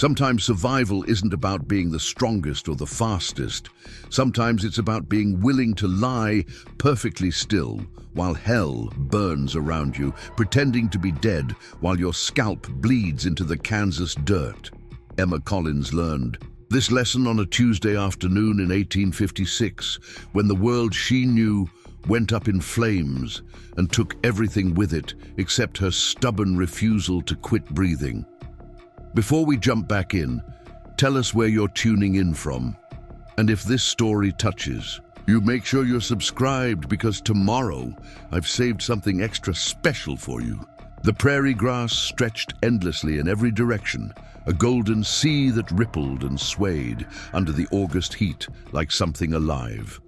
Sometimes survival isn't about being the strongest or the fastest. Sometimes it's about being willing to lie perfectly still while hell burns around you, pretending to be dead while your scalp bleeds into the Kansas dirt. Emma Collins learned this lesson on a Tuesday afternoon in 1856, when the world she knew went up in flames and took everything with it except her stubborn refusal to quit breathing. Before we jump back in, tell us where you're tuning in from. And if this story touches you, make sure you're subscribed, because tomorrow I've saved something extra special for you. The prairie grass stretched endlessly in every direction, a golden sea that rippled and swayed under the August heat like something alive.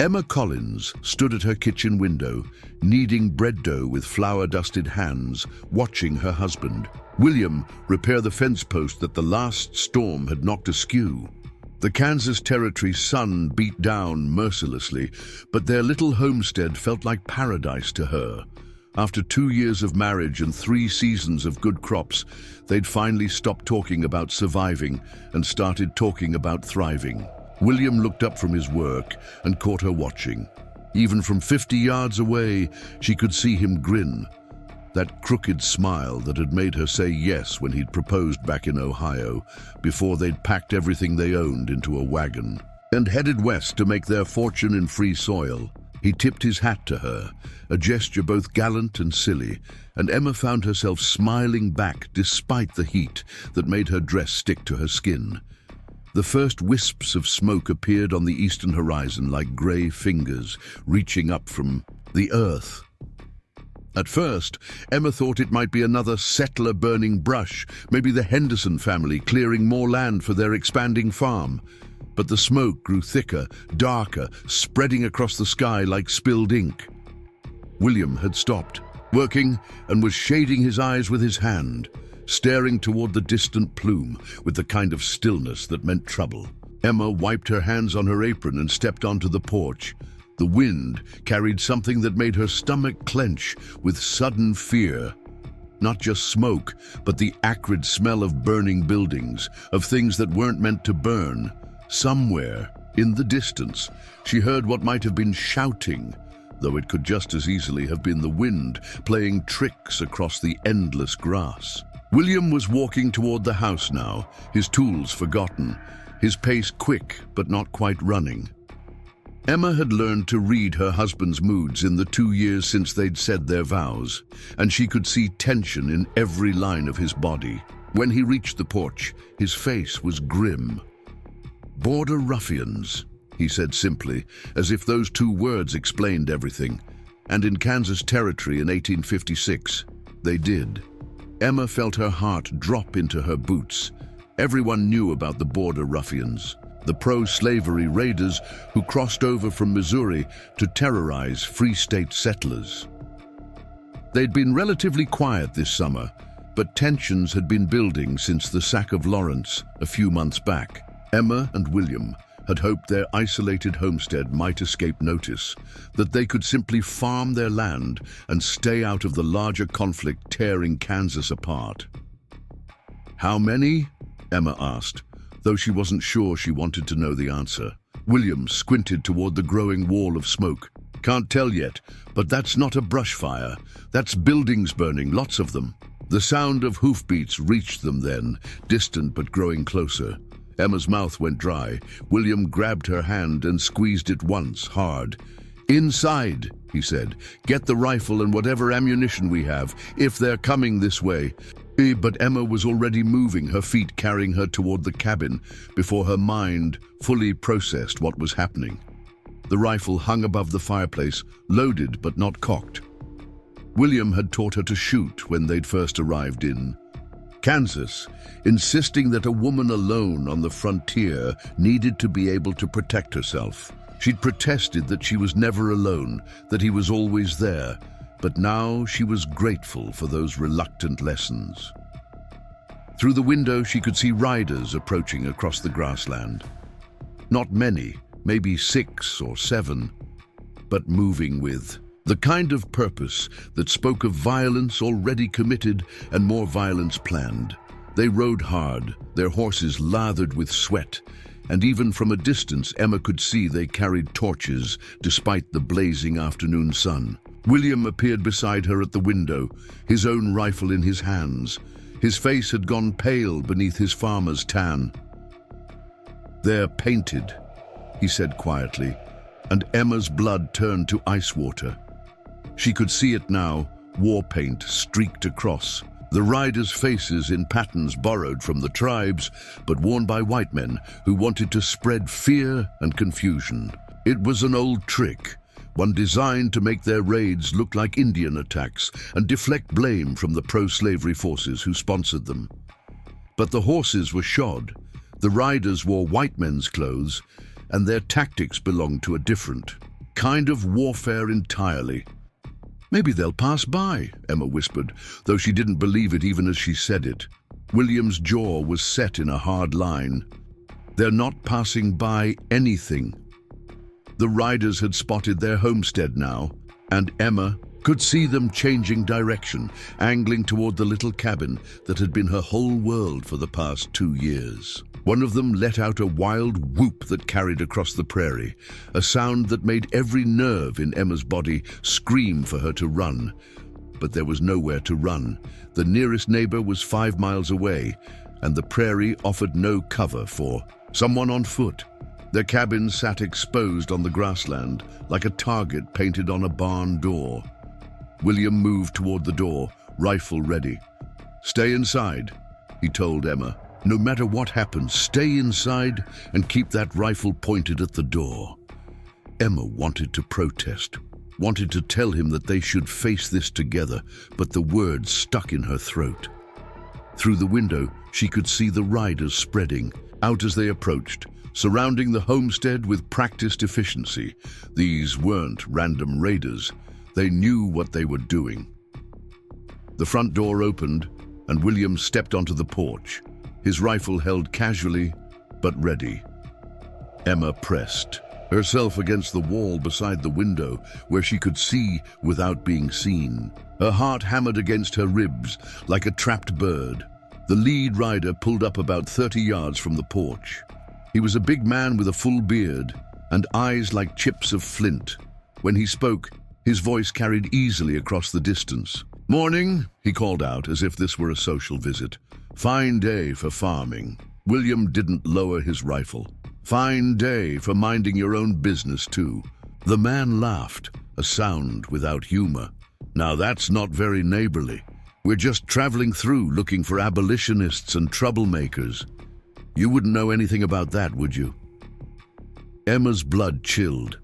Emma Collins stood at her kitchen window, kneading bread dough with flour-dusted hands, watching her husband, William, repair the fence post that the last storm had knocked askew. The Kansas Territory sun beat down mercilessly, but their little homestead felt like paradise to her. After 2 years of marriage and 3 seasons of good crops, they'd finally stopped talking about surviving and started talking about thriving. William looked up from his work and caught her watching. Even from 50 yards away, she could see him grin. That crooked smile that had made her say yes when he'd proposed back in Ohio, before they'd packed everything they owned into a wagon and headed west to make their fortune in free soil. He tipped his hat to her, a gesture both gallant and silly, and Emma found herself smiling back despite the heat that made her dress stick to her skin. The first wisps of smoke appeared on the eastern horizon like grey fingers reaching up from the earth. At first, Emma thought it might be another settler burning brush, maybe the Henderson family clearing more land for their expanding farm. But the smoke grew thicker, darker, spreading across the sky like spilled ink. William had stopped working and was shading his eyes with his hand, staring toward the distant plume with the kind of stillness that meant trouble. Emma wiped her hands on her apron and stepped onto the porch. The wind carried something that made her stomach clench with sudden fear. Not just smoke, but the acrid smell of burning buildings, of things that weren't meant to burn. Somewhere, in the distance, she heard what might have been shouting, though it could just as easily have been the wind playing tricks across the endless grass. William was walking toward the house now, his tools forgotten, his pace quick but not quite running. Emma had learned to read her husband's moods in the 2 years since they'd said their vows, and she could see tension in every line of his body. When he reached the porch, his face was grim. "Border ruffians," he said simply, as if those 2 words explained everything. And in Kansas Territory in 1856, they did. Emma felt her heart drop into her boots. Everyone knew about the border ruffians, the pro-slavery raiders who crossed over from Missouri to terrorize Free State settlers. They'd been relatively quiet this summer, but tensions had been building since the sack of Lawrence a few months back. Emma and William had hoped their isolated homestead might escape notice, that they could simply farm their land and stay out of the larger conflict tearing Kansas apart. "How many?" Emma asked, though she wasn't sure she wanted to know the answer. William squinted toward the growing wall of smoke. "Can't tell yet, but that's not a brush fire. That's buildings burning, lots of them." The sound of hoofbeats reached them then, distant but growing closer. Emma's mouth went dry. William grabbed her hand and squeezed it once, hard. "Inside," he said. "Get the rifle and whatever ammunition we have, if they're coming this way." But Emma was already moving, her feet carrying her toward the cabin, before her mind fully processed what was happening. The rifle hung above the fireplace, loaded but not cocked. William had taught her to shoot when they'd first arrived in Kansas, insisting that a woman alone on the frontier needed to be able to protect herself. She'd protested that she was never alone, that he was always there, but now she was grateful for those reluctant lessons. Through the window, she could see riders approaching across the grassland. Not many, maybe 6 or 7, but moving with the kind of purpose that spoke of violence already committed and more violence planned. They rode hard, their horses lathered with sweat, and even from a distance Emma could see they carried torches despite the blazing afternoon sun. William appeared beside her at the window, his own rifle in his hands. His face had gone pale beneath his farmer's tan. "They're painted," he said quietly, and Emma's blood turned to ice water. She could see it now, war paint streaked across. The riders' faces in patterns borrowed from the tribes, but worn by white men who wanted to spread fear and confusion. It was an old trick, one designed to make their raids look like Indian attacks and deflect blame from the pro-slavery forces who sponsored them. But the horses were shod, the riders wore white men's clothes, and their tactics belonged to a different kind of warfare entirely. "Maybe they'll pass by," Emma whispered, though she didn't believe it even as she said it. William's jaw was set in a hard line. "They're not passing by anything." The riders had spotted their homestead now, and Emma could see them changing direction, angling toward the little cabin that had been her whole world for the past 2 years. One of them let out a wild whoop that carried across the prairie, a sound that made every nerve in Emma's body scream for her to run. But there was nowhere to run. The nearest neighbor was 5 miles away, and the prairie offered no cover for someone on foot. Their cabin sat exposed on the grassland, like a target painted on a barn door. William moved toward the door, rifle ready. "Stay inside," he told Emma. "No matter what happens, stay inside and keep that rifle pointed at the door." Emma wanted to protest, wanted to tell him that they should face this together, but the words stuck in her throat. Through the window, she could see the riders spreading out as they approached, surrounding the homestead with practiced efficiency. These weren't random raiders. They knew what they were doing. The front door opened, and William stepped onto the porch, his rifle held casually, but ready. Emma pressed herself against the wall beside the window, where she could see without being seen. Her heart hammered against her ribs like a trapped bird. The lead rider pulled up about 30 yards from the porch. He was a big man with a full beard and eyes like chips of flint. When he spoke, his voice carried easily across the distance. "Morning," he called out as if this were a social visit. "Fine day for farming." William didn't lower his rifle. "Fine day for minding your own business, too." The man laughed, a sound without humor. "Now that's not very neighborly. We're just traveling through looking for abolitionists and troublemakers. You wouldn't know anything about that, would you?" Emma's blood chilled.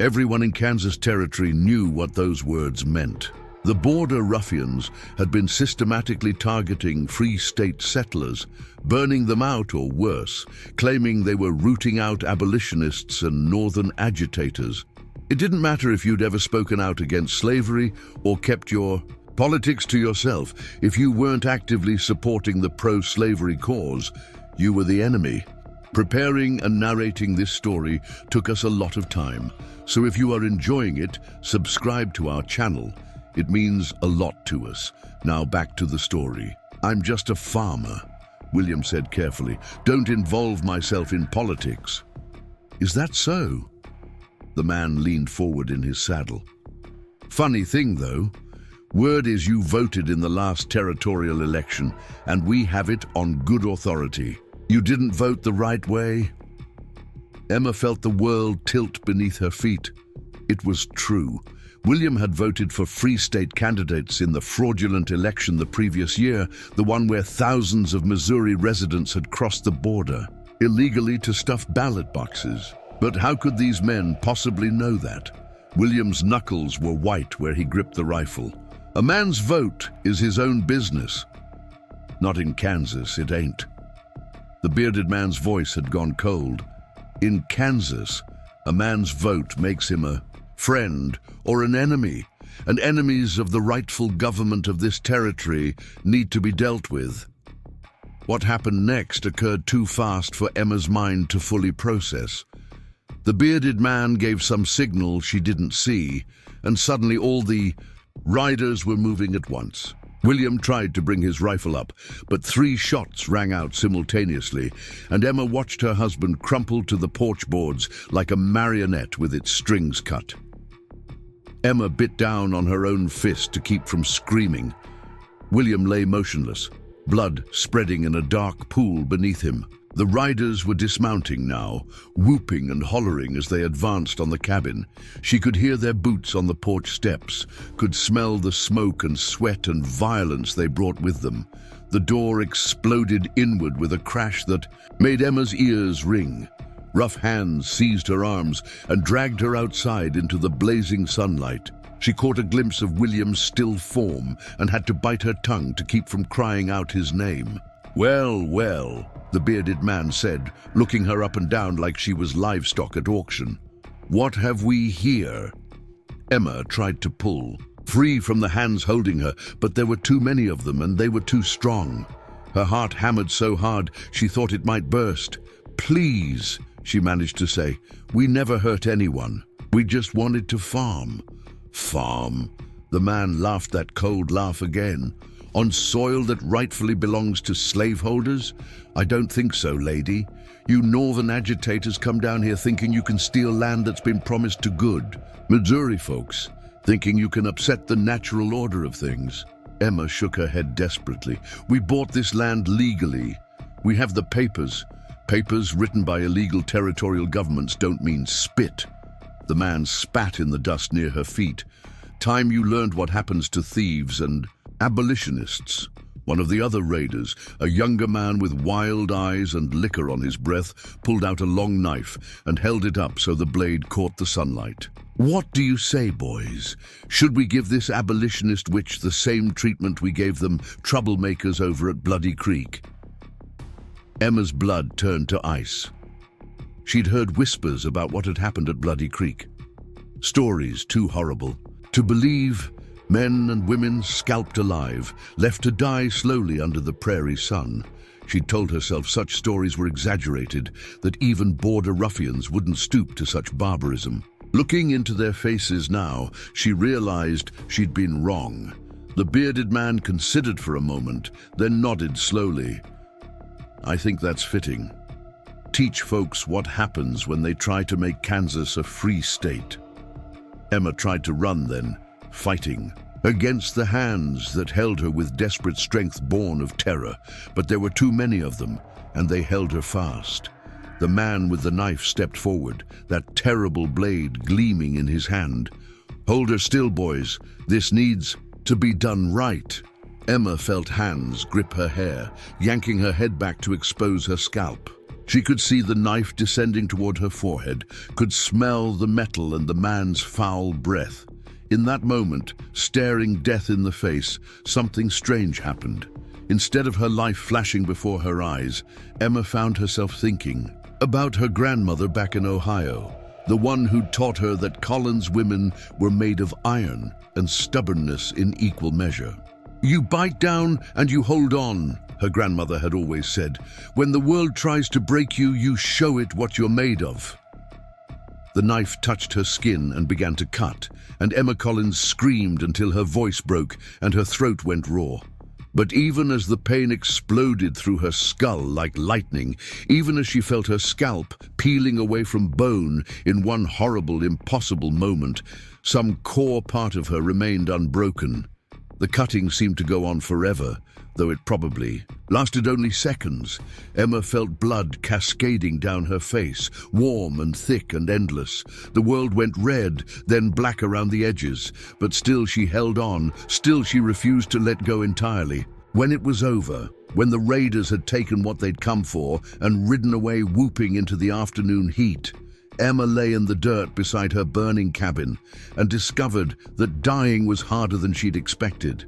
Everyone in Kansas Territory knew what those words meant. The border ruffians had been systematically targeting free state settlers, burning them out or worse, claiming they were rooting out abolitionists and northern agitators. It didn't matter if you'd ever spoken out against slavery or kept your politics to yourself. If you weren't actively supporting the pro-slavery cause, you were the enemy. Preparing and narrating this story took us a lot of time, so if you are enjoying it, subscribe to our channel. It means a lot to us. Now back to the story. "I'm just a farmer," William said carefully. "Don't involve myself in politics." "Is that so?" The man leaned forward in his saddle. "Funny thing, though. Word is you voted in the last territorial election, and we have it on good authority. You didn't vote the right way?" Emma felt the world tilt beneath her feet. It was true. William had voted for Free State candidates in the fraudulent election the previous year, the one where thousands of Missouri residents had crossed the border, illegally to stuff ballot boxes. But how could these men possibly know that? William's knuckles were white where he gripped the rifle. A man's vote is his own business. Not in Kansas, it ain't. The bearded man's voice had gone cold. In Kansas, a man's vote makes him a friend or an enemy, and enemies of the rightful government of this territory need to be dealt with. What happened next occurred too fast for Emma's mind to fully process. The bearded man gave some signal she didn't see, and suddenly all the riders were moving at once. William tried to bring his rifle up, but 3 shots rang out simultaneously, and Emma watched her husband crumple to the porch boards like a marionette with its strings cut. Emma bit down on her own fist to keep from screaming. William lay motionless, blood spreading in a dark pool beneath him. The riders were dismounting now, whooping and hollering as they advanced on the cabin. She could hear their boots on the porch steps, could smell the smoke and sweat and violence they brought with them. The door exploded inward with a crash that made Emma's ears ring. Rough hands seized her arms and dragged her outside into the blazing sunlight. She caught a glimpse of William's still form and had to bite her tongue to keep from crying out his name. "Well, well," the bearded man said, looking her up and down like she was livestock at auction. "What have we here?" Emma tried to pull, free from the hands holding her, but there were too many of them and they were too strong. Her heart hammered so hard she thought it might burst. "Please," she managed to say, "we never hurt anyone. We just wanted to farm." "Farm?" The man laughed that cold laugh again. "On soil that rightfully belongs to slaveholders? I don't think so, lady. You northern agitators come down here thinking you can steal land that's been promised to good. Missouri folks, thinking you can upset the natural order of things." Emma shook her head desperately. "We bought this land legally. We have the papers. Papers written by illegal territorial governments don't mean spit." The man spat in the dust near her feet. "Time you learned what happens to thieves and abolitionists." One of the other raiders, a younger man with wild eyes and liquor on his breath, pulled out a long knife and held it up so the blade caught the sunlight. "What do you say, boys? Should we give this abolitionist witch the same treatment we gave them troublemakers over at Bloody Creek?" Emma's blood turned to ice. She'd heard whispers about what had happened at Bloody Creek. Stories too horrible to believe. Men and women scalped alive, left to die slowly under the prairie sun. She'd told herself such stories were exaggerated, that even border ruffians wouldn't stoop to such barbarism. Looking into their faces now, she realized she'd been wrong. The bearded man considered for a moment, then nodded slowly. "I think that's fitting. Teach folks what happens when they try to make Kansas a free state." Emma tried to run then, fighting against the hands that held her with desperate strength born of terror, but there were too many of them, and they held her fast. The man with the knife stepped forward, that terrible blade gleaming in his hand. "Hold her still, boys. This needs to be done right." Emma felt hands grip her hair, yanking her head back to expose her scalp. She could see the knife descending toward her forehead, could smell the metal and the man's foul breath. In that moment, staring death in the face, something strange happened. Instead of her life flashing before her eyes, Emma found herself thinking about her grandmother back in Ohio, the one who'd taught her that Collins women were made of iron and stubbornness in equal measure. "You bite down and you hold on," her grandmother had always said. "When the world tries to break you, you show it what you're made of." The knife touched her skin and began to cut, and Emma Collins screamed until her voice broke and her throat went raw. But even as the pain exploded through her skull like lightning, even as she felt her scalp peeling away from bone in one horrible, impossible moment, some core part of her remained unbroken. The cutting seemed to go on forever, though it probably lasted only seconds. Emma felt blood cascading down her face, warm and thick and endless. The world went red, then black around the edges, but still she held on, still she refused to let go entirely. When it was over, when the raiders had taken what they'd come for and ridden away whooping into the afternoon heat, Emma lay in the dirt beside her burning cabin and discovered that dying was harder than she'd expected.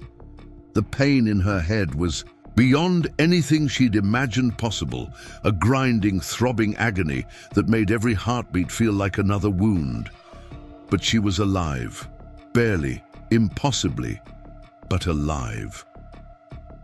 The pain in her head was beyond anything she'd imagined possible, a grinding, throbbing agony that made every heartbeat feel like another wound. But she was alive, barely, impossibly, but alive.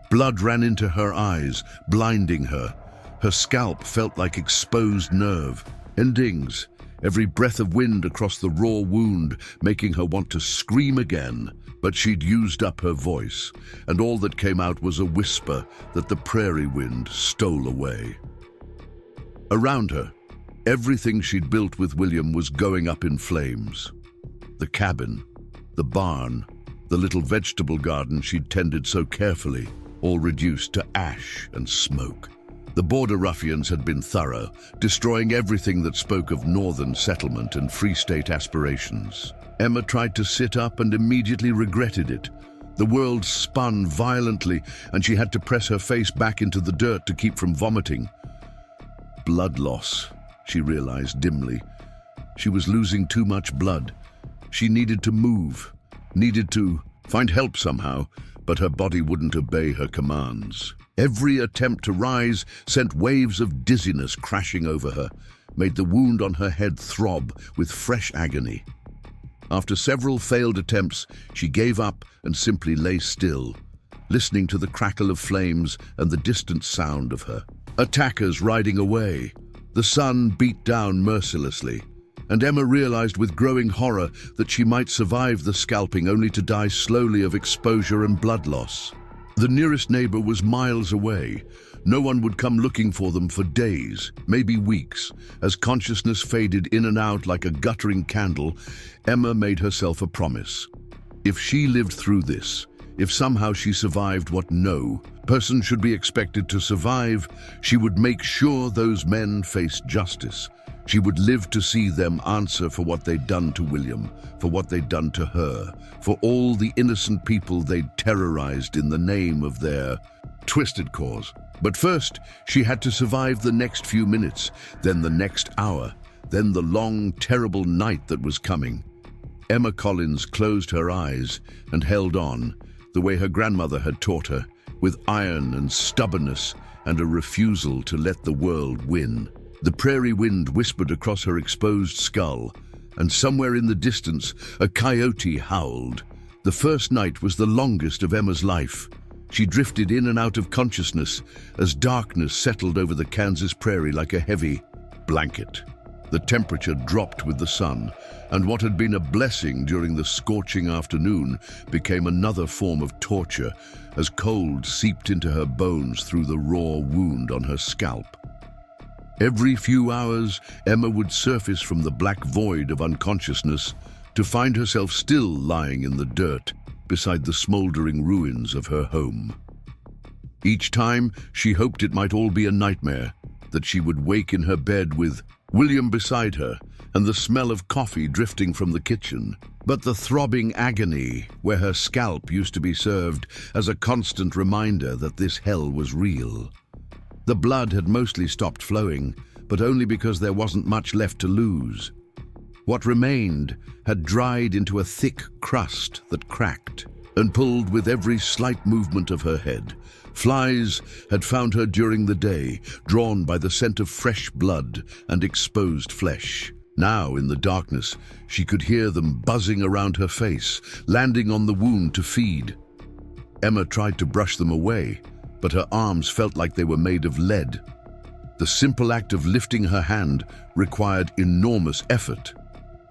Blood ran into her eyes, blinding her. Her scalp felt like exposed nerve. Endings, every breath of wind across the raw wound, making her want to scream again. But she'd used up her voice, and all that came out was a whisper that the prairie wind stole away. Around her, everything she'd built with William was going up in flames. The cabin, the barn, the little vegetable garden she'd tended so carefully, all reduced to ash and smoke. The border ruffians had been thorough, destroying everything that spoke of northern settlement and Free State aspirations. Emma tried to sit up and immediately regretted it. The world spun violently, and she had to press her face back into the dirt to keep from vomiting. Blood loss, she realized dimly. She was losing too much blood. She needed to move, needed to find help somehow, but her body wouldn't obey her commands. Every attempt to rise sent waves of dizziness crashing over her, made the wound on her head throb with fresh agony. After several failed attempts, she gave up and simply lay still, listening to the crackle of flames and the distant sound of her attackers riding away. The sun beat down mercilessly, and Emma realized with growing horror that she might survive the scalping only to die slowly of exposure and blood loss. The nearest neighbor was miles away. No one would come looking for them for days, maybe weeks. As consciousness faded in and out like a guttering candle, Emma made herself a promise. If she lived through this, if somehow she survived what no person should be expected to survive, she would make sure those men faced justice. She would live to see them answer for what they'd done to William, for what they'd done to her, for all the innocent people they'd terrorized in the name of their twisted cause. But first, she had to survive the next few minutes, then the next hour, then the long, terrible night that was coming. Emma Collins closed her eyes and held on, the way her grandmother had taught her, with iron and stubbornness and a refusal to let the world win. The prairie wind whispered across her exposed skull, and somewhere in the distance, a coyote howled. The first night was the longest of Emma's life. She drifted in and out of consciousness as darkness settled over the Kansas prairie like a heavy blanket. The temperature dropped with the sun, and what had been a blessing during the scorching afternoon became another form of torture as cold seeped into her bones through the raw wound on her scalp. Every few hours, Emma would surface from the black void of unconsciousness to find herself still lying in the dirt beside the smoldering ruins of her home. Each time, she hoped it might all be a nightmare, that she would wake in her bed with William beside her and the smell of coffee drifting from the kitchen. But the throbbing agony where her scalp used to be served as a constant reminder that this hell was real. The blood had mostly stopped flowing, but only because there wasn't much left to lose. What remained had dried into a thick crust that cracked and pulled with every slight movement of her head. Flies had found her during the day, drawn by the scent of fresh blood and exposed flesh. Now, in the darkness, she could hear them buzzing around her face, landing on the wound to feed. Emma tried to brush them away, but her arms felt like they were made of lead. The simple act of lifting her hand required enormous effort,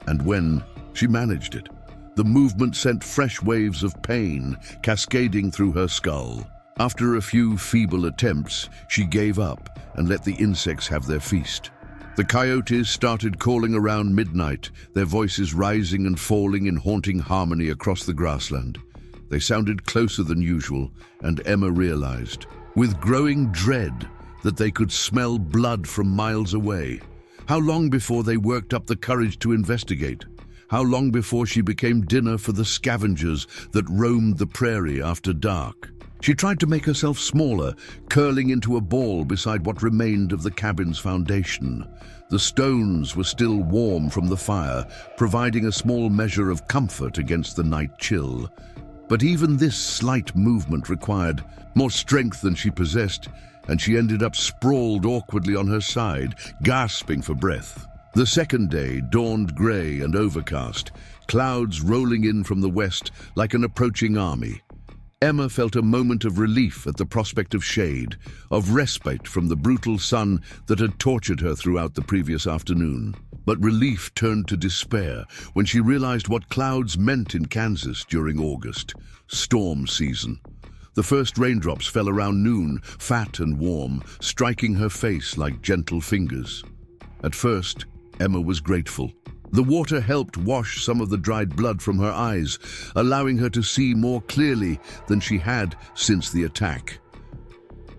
and when she managed it, the movement sent fresh waves of pain cascading through her skull. After a few feeble attempts, she gave up and let the insects have their feast. The coyotes started calling around midnight, their voices rising and falling in haunting harmony across the grassland. They sounded closer than usual, and Emma realized, with growing dread, that they could smell blood from miles away. How long before they worked up the courage to investigate? How long before she became dinner for the scavengers that roamed the prairie after dark? She tried to make herself smaller, curling into a ball beside what remained of the cabin's foundation. The stones were still warm from the fire, providing a small measure of comfort against the night chill. But even this slight movement required more strength than she possessed, and she ended up sprawled awkwardly on her side, gasping for breath. The second day dawned grey and overcast, clouds rolling in from the west like an approaching army. Emma felt a moment of relief at the prospect of shade, of respite from the brutal sun that had tortured her throughout the previous afternoon. But relief turned to despair when she realized what clouds meant in Kansas during August, storm season. The first raindrops fell around noon, fat and warm, striking her face like gentle fingers. At first, Emma was grateful. The water helped wash some of the dried blood from her eyes, allowing her to see more clearly than she had since the attack.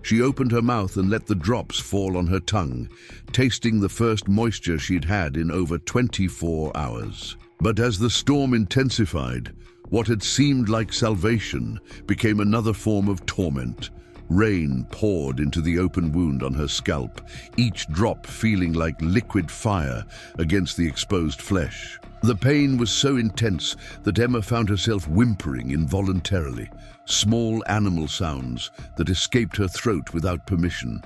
She opened her mouth and let the drops fall on her tongue, tasting the first moisture she'd had in over 24 hours. But as the storm intensified, what had seemed like salvation became another form of torment. Rain poured into the open wound on her scalp, each drop feeling like liquid fire against the exposed flesh. The pain was so intense that Emma found herself whimpering involuntarily, small animal sounds that escaped her throat without permission.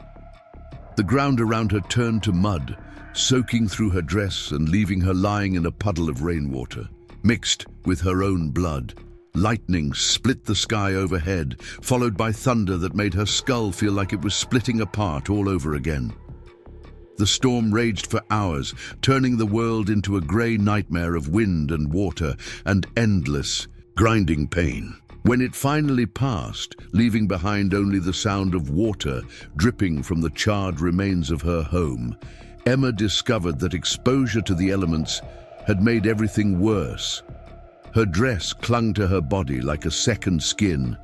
The ground around her turned to mud, soaking through her dress and leaving her lying in a puddle of rainwater, mixed with her own blood. Lightning split the sky overhead, followed by thunder that made her skull feel like it was splitting apart all over again. The storm raged for hours, turning the world into a grey nightmare of wind and water and endless, grinding pain. When it finally passed, leaving behind only the sound of water dripping from the charred remains of her home, Emma discovered that exposure to the elements had made everything worse. Her dress clung to her body like a second skin,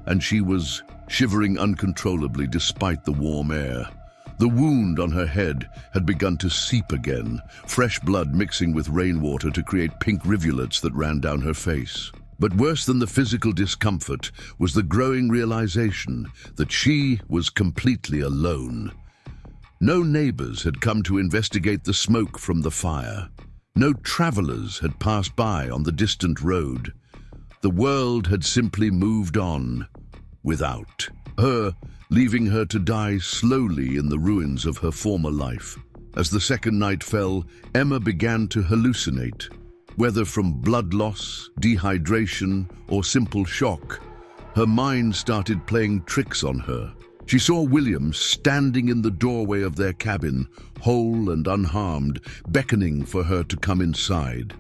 and she was shivering uncontrollably despite the warm air. The wound on her head had begun to seep again, fresh blood mixing with rainwater to create pink rivulets that ran down her face. But worse than the physical discomfort was the growing realization that she was completely alone. No neighbors had come to investigate the smoke from the fire. No travelers had passed by on the distant road. The world had simply moved on without her, leaving her to die slowly in the ruins of her former life. As the second night fell, Emma began to hallucinate. Whether from blood loss, dehydration, or simple shock, her mind started playing tricks on her. She saw William standing in the doorway of their cabin, whole and unharmed, beckoning for her to come inside.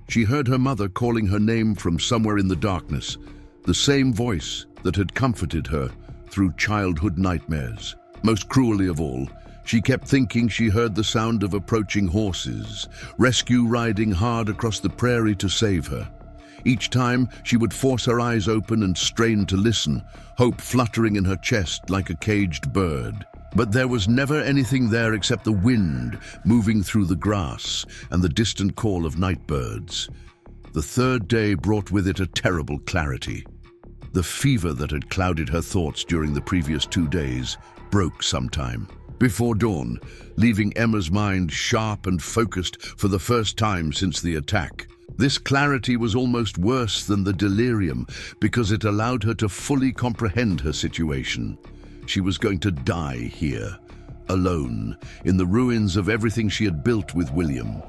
She heard her mother calling her name from somewhere in the darkness, the same voice that had comforted her through childhood nightmares. Most cruelly of all, she kept thinking she heard the sound of approaching horses, rescue riding hard across the prairie to save her. Each time, she would force her eyes open and strain to listen, hope fluttering in her chest like a caged bird. But there was never anything there except the wind moving through the grass and the distant call of night birds. The third day brought with it a terrible clarity. The fever that had clouded her thoughts during the previous 2 days broke sometime before dawn, leaving Emma's mind sharp and focused for the first time since the attack. This clarity was almost worse than the delirium because it allowed her to fully comprehend her situation. She was going to die here, alone, in the ruins of everything she had built with William.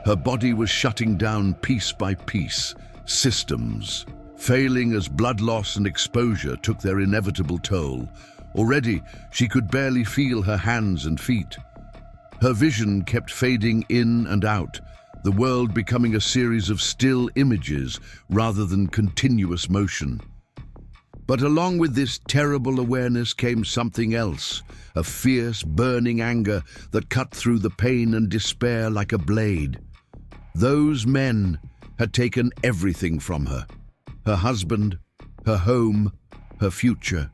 Her body was shutting down piece by piece, systems, failing as blood loss and exposure took their inevitable toll. Already, she could barely feel her hands and feet. Her vision kept fading in and out, the world becoming a series of still images rather than continuous motion. But along with this terrible awareness came something else, a fierce, burning anger that cut through the pain and despair like a blade. Those men had taken everything from her. Her husband, her home, her future,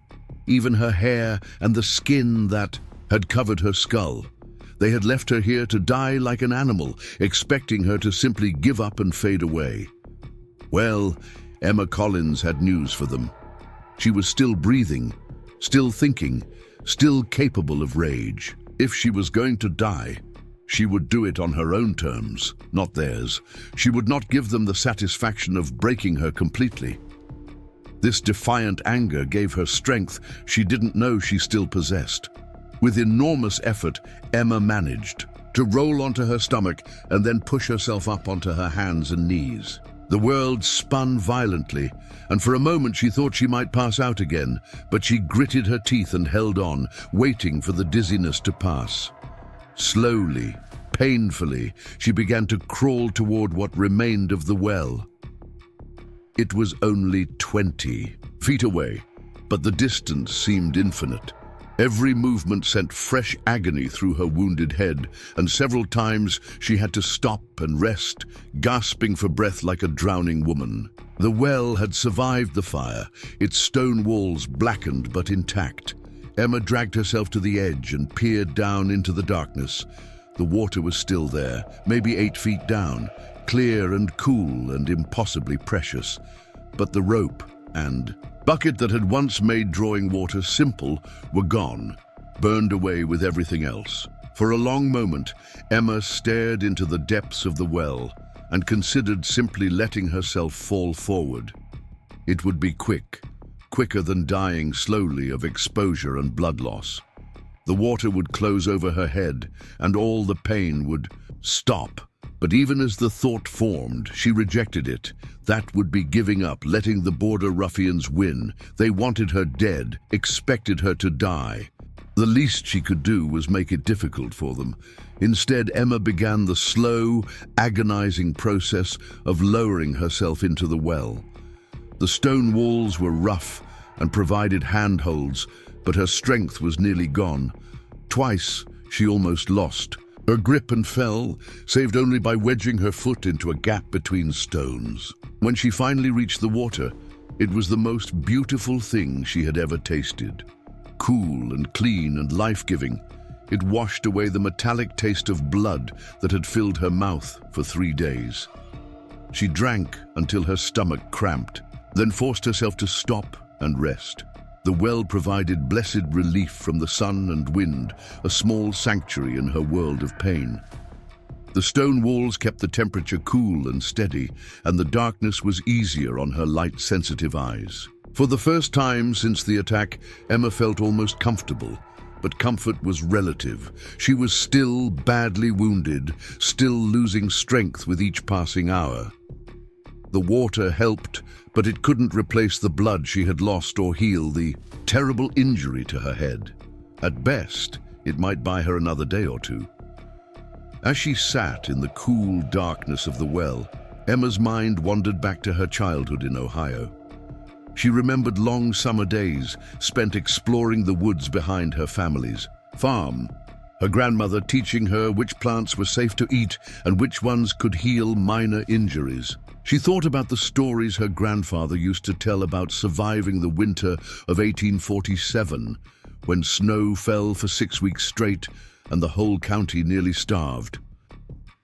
even her hair and the skin that had covered her skull. They had left her here to die like an animal, expecting her to simply give up and fade away. Well, Emma Collins had news for them. She was still breathing, still thinking, still capable of rage. If she was going to die, she would do it on her own terms, not theirs. She would not give them the satisfaction of breaking her completely. This defiant anger gave her strength she didn't know she still possessed. With enormous effort, Emma managed to roll onto her stomach and then push herself up onto her hands and knees. The world spun violently, and for a moment she thought she might pass out again, but she gritted her teeth and held on, waiting for the dizziness to pass. Slowly, painfully, she began to crawl toward what remained of the well. It was only 20 feet away, but the distance seemed infinite. Every movement sent fresh agony through her wounded head, and several times she had to stop and rest, gasping for breath like a drowning woman. The well had survived the fire, its stone walls blackened but intact. Emma dragged herself to the edge and peered down into the darkness. The water was still there, maybe 8 feet down, clear and cool and impossibly precious. But the rope and bucket that had once made drawing water simple were gone, burned away with everything else. For a long moment, Emma stared into the depths of the well and considered simply letting herself fall forward. It would be quick, quicker than dying slowly of exposure and blood loss. The water would close over her head, and all the pain would stop. But even as the thought formed, she rejected it. That would be giving up, letting the border ruffians win. They wanted her dead, expected her to die. The least she could do was make it difficult for them. Instead, Emma began the slow, agonizing process of lowering herself into the well. The stone walls were rough and provided handholds, but her strength was nearly gone. Twice, she almost lost her grip and fell, saved only by wedging her foot into a gap between stones. When she finally reached the water, it was the most beautiful thing she had ever tasted. Cool and clean and life-giving, it washed away the metallic taste of blood that had filled her mouth for 3 days. She drank until her stomach cramped, then forced herself to stop and rest. The well provided blessed relief from the sun and wind, a small sanctuary in her world of pain. The stone walls kept the temperature cool and steady, and the darkness was easier on her light-sensitive eyes. For the first time since the attack, Emma felt almost comfortable, but comfort was relative. She was still badly wounded, still losing strength with each passing hour. The water helped, but it couldn't replace the blood she had lost or heal the terrible injury to her head. At best, it might buy her another day or two. As she sat in the cool darkness of the well, Emma's mind wandered back to her childhood in Ohio. She remembered long summer days spent exploring the woods behind her family's farm, her grandmother teaching her which plants were safe to eat and which ones could heal minor injuries. She thought about the stories her grandfather used to tell about surviving the winter of 1847, when snow fell for 6 weeks straight and the whole county nearly starved.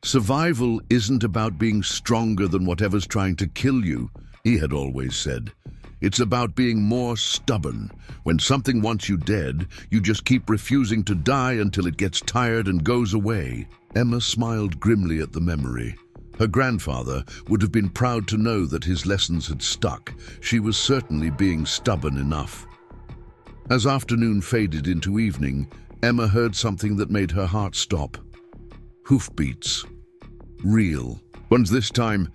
Survival isn't about being stronger than whatever's trying to kill you, he had always said. It's about being more stubborn. When something wants you dead, you just keep refusing to die until it gets tired and goes away. Emma smiled grimly at the memory. Her grandfather would have been proud to know that his lessons had stuck. She was certainly being stubborn enough. As afternoon faded into evening, Emma heard something that made her heart stop. Hoofbeats. Real. Ones this time,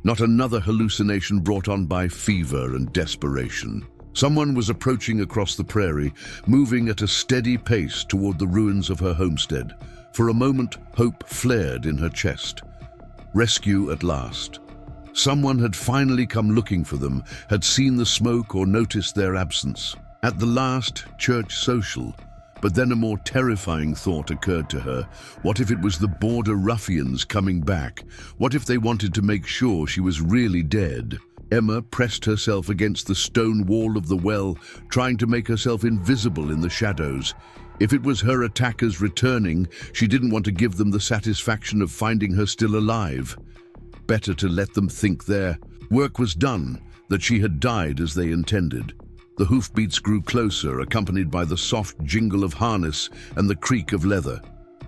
not another hallucination brought on by fever and desperation. Someone was approaching across the prairie, moving at a steady pace toward the ruins of her homestead. For a moment, hope flared in her chest. Rescue at last. Someone had finally come looking for them, had seen the smoke or noticed their absence. At the last church social, but then a more terrifying thought occurred to her. What if it was the border ruffians coming back? What if they wanted to make sure she was really dead? Emma pressed herself against the stone wall of the well, trying to make herself invisible in the shadows. If it was her attackers returning, she didn't want to give them the satisfaction of finding her still alive. Better to let them think their work was done, that she had died as they intended. The hoofbeats grew closer, accompanied by the soft jingle of harness and the creak of leather.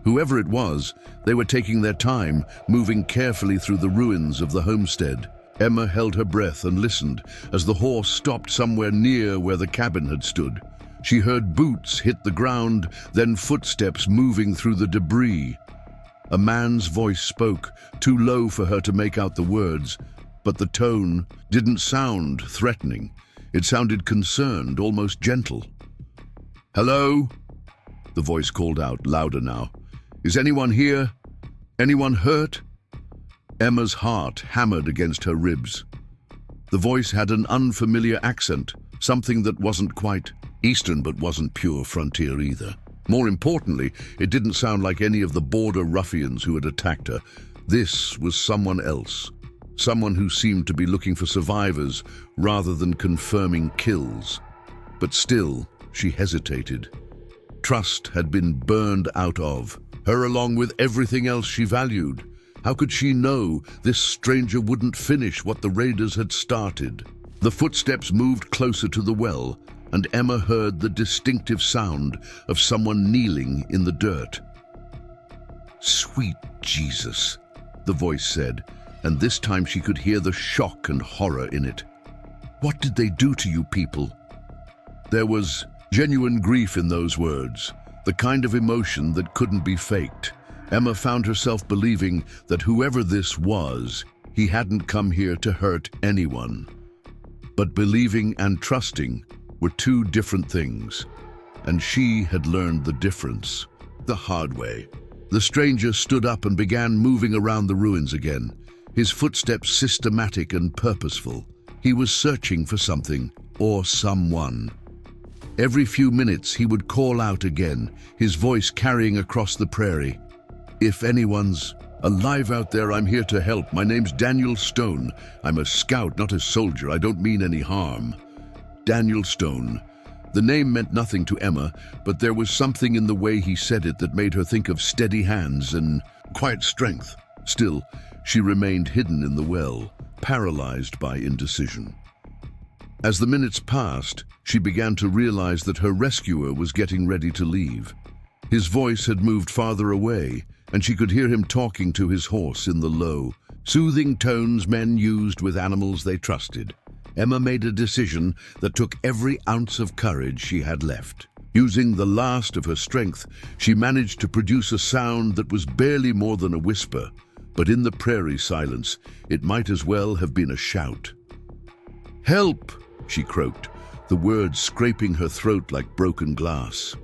Whoever it was, they were taking their time, moving carefully through the ruins of the homestead. Emma held her breath and listened as the horse stopped somewhere near where the cabin had stood. She heard boots hit the ground, then footsteps moving through the debris. A man's voice spoke, too low for her to make out the words. but the tone didn't sound threatening. It sounded concerned, almost gentle. "Hello?" The voice called out, louder now. "Is anyone here? Anyone hurt?" Emma's heart hammered against her ribs. The voice had an unfamiliar accent, something that wasn't quite Eastern but wasn't pure frontier either. More importantly, it didn't sound like any of the border ruffians who had attacked her. This was someone else. Someone who seemed to be looking for survivors rather than confirming kills. But still, she hesitated. Trust had been burned out of her along with everything else she valued. How could she know this stranger wouldn't finish what the raiders had started? The footsteps moved closer to the well, and Emma heard the distinctive sound of someone kneeling in the dirt. "Sweet Jesus," the voice said, and this time she could hear the shock and horror in it. "What did they do to you people?" There was genuine grief in those words, the kind of emotion that couldn't be faked. Emma found herself believing that whoever this was, he hadn't come here to hurt anyone. But believing and trusting were two different things, and she had learned the difference the hard way. The stranger stood up and began moving around the ruins again, his footsteps systematic and purposeful. He was searching for something or someone. Every few minutes he would call out again, his voice carrying across the prairie. "If anyone's alive out there, I'm here to help. My name's Daniel Stone. I'm a scout, not a soldier. I don't mean any harm." Daniel Stone. The name meant nothing to Emma, but there was something in the way he said it that made her think of steady hands and quiet strength. Still, she remained hidden in the well, paralyzed by indecision. As the minutes passed, she began to realize that her rescuer was getting ready to leave. His voice had moved farther away, and she could hear him talking to his horse in the low, soothing tones men used with animals they trusted. Emma made a decision that took every ounce of courage she had left. Using the last of her strength, she managed to produce a sound that was barely more than a whisper, but in the prairie silence, it might as well have been a shout. "Help!" she croaked, the words scraping her throat like broken glass.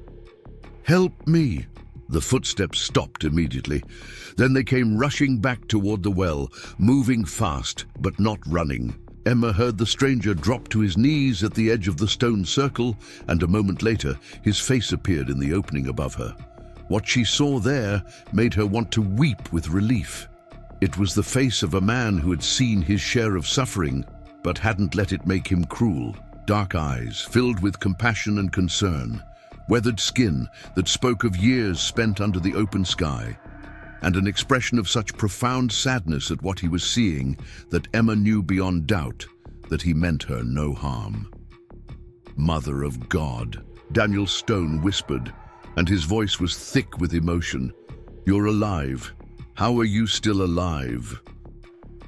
"Help me!" The footsteps stopped immediately. Then they came rushing back toward the well, moving fast, but not running. Emma heard the stranger drop to his knees at the edge of the stone circle, and a moment later, his face appeared in the opening above her. What she saw there made her want to weep with relief. It was the face of a man who had seen his share of suffering, but hadn't let it make him cruel. Dark eyes, filled with compassion and concern, weathered skin that spoke of years spent under the open sky, and an expression of such profound sadness at what he was seeing that Emma knew beyond doubt that he meant her no harm. "Mother of God," Daniel Stone whispered, and his voice was thick with emotion. "You're alive. How are you still alive?"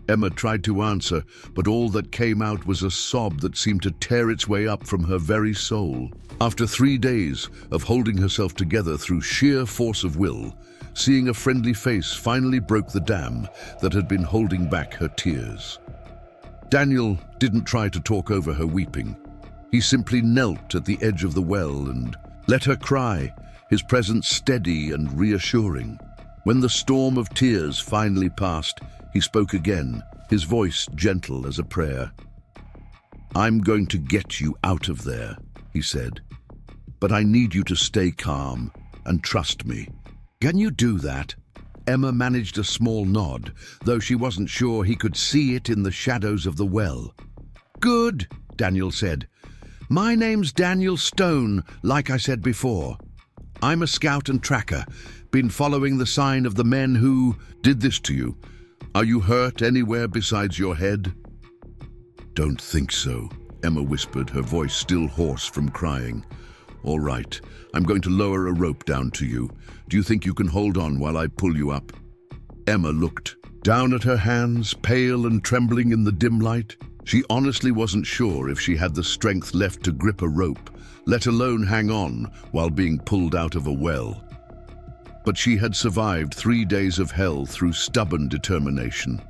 Emma tried to answer, but all that came out was a sob that seemed to tear its way up from her very soul. After 3 days of holding herself together through sheer force of will, seeing a friendly face finally broke the dam that had been holding back her tears. Daniel didn't try to talk over her weeping. He simply knelt at the edge of the well and let her cry, his presence steady and reassuring. When the storm of tears finally passed, he spoke again, his voice gentle as a prayer. "I'm going to get you out of there," he said. "But I need you to stay calm and trust me." "Can you do that?" Emma managed a small nod, though she wasn't sure he could see it in the shadows of the well. "Good," Daniel said. "My name's Daniel Stone, like I said before. I'm a scout and tracker, been following the sign of the men who did this to you. Are you hurt anywhere besides your head?" "Don't think so," Emma whispered, her voice still hoarse from crying. "All right, I'm going to lower a rope down to you. Do you think you can hold on while I pull you up?" Emma looked down at her hands, pale and trembling in the dim light. She honestly wasn't sure if she had the strength left to grip a rope, let alone hang on while being pulled out of a well. But she had survived 3 days of hell through stubborn determination.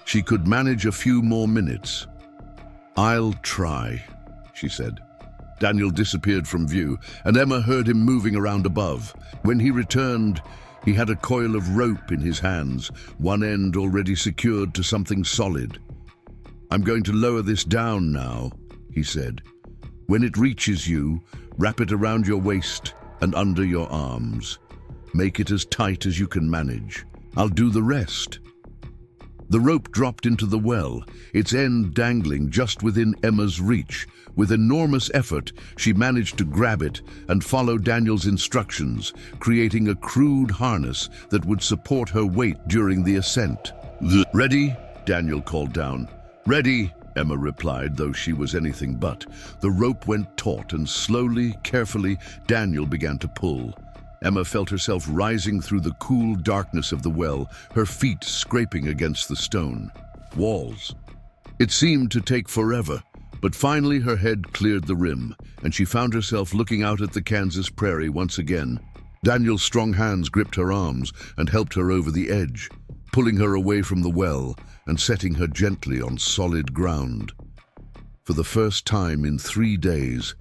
She could manage a few more minutes. "I'll try," she said. Daniel disappeared from view, and Emma heard him moving around above. When he returned, he had a coil of rope in his hands, one end already secured to something solid. "I'm going to lower this down now," he said. "When it reaches you, wrap it around your waist and under your arms. Make it as tight as you can manage. I'll do the rest." The rope dropped into the well, its end dangling just within Emma's reach. With enormous effort, she managed to grab it and follow Daniel's instructions, creating a crude harness that would support her weight during the ascent. "Ready?" Daniel called down. "Ready," Emma replied, though she was anything but. The rope went taut, and slowly, carefully, Daniel began to pull. Emma felt herself rising through the cool darkness of the well, her feet scraping against the stone walls. It seemed to take forever, but finally her head cleared the rim, and she found herself looking out at the Kansas prairie once again. Daniel's strong hands gripped her arms and helped her over the edge, pulling her away from the well and setting her gently on solid ground. For the first time in 3 days,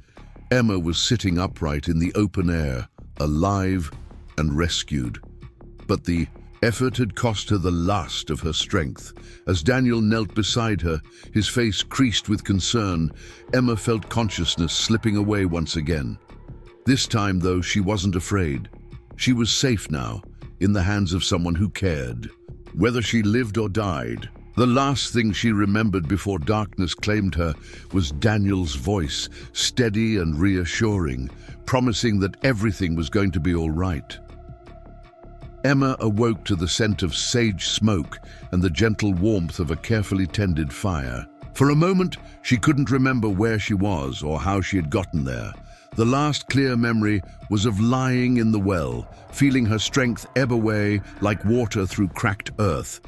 Emma was sitting upright in the open air, alive and rescued. But the effort had cost her the last of her strength. As Daniel knelt beside her, his face creased with concern, Emma felt consciousness slipping away once again. This time, though, she wasn't afraid. She was safe now, in the hands of someone who cared. Whether she lived or died, the last thing she remembered before darkness claimed her was Daniel's voice, steady and reassuring, promising that everything was going to be all right. Emma awoke to the scent of sage smoke and the gentle warmth of a carefully tended fire. For a moment, she couldn't remember where she was or how she had gotten there. The last clear memory was of lying in the well, feeling her strength ebb away like water through cracked earth.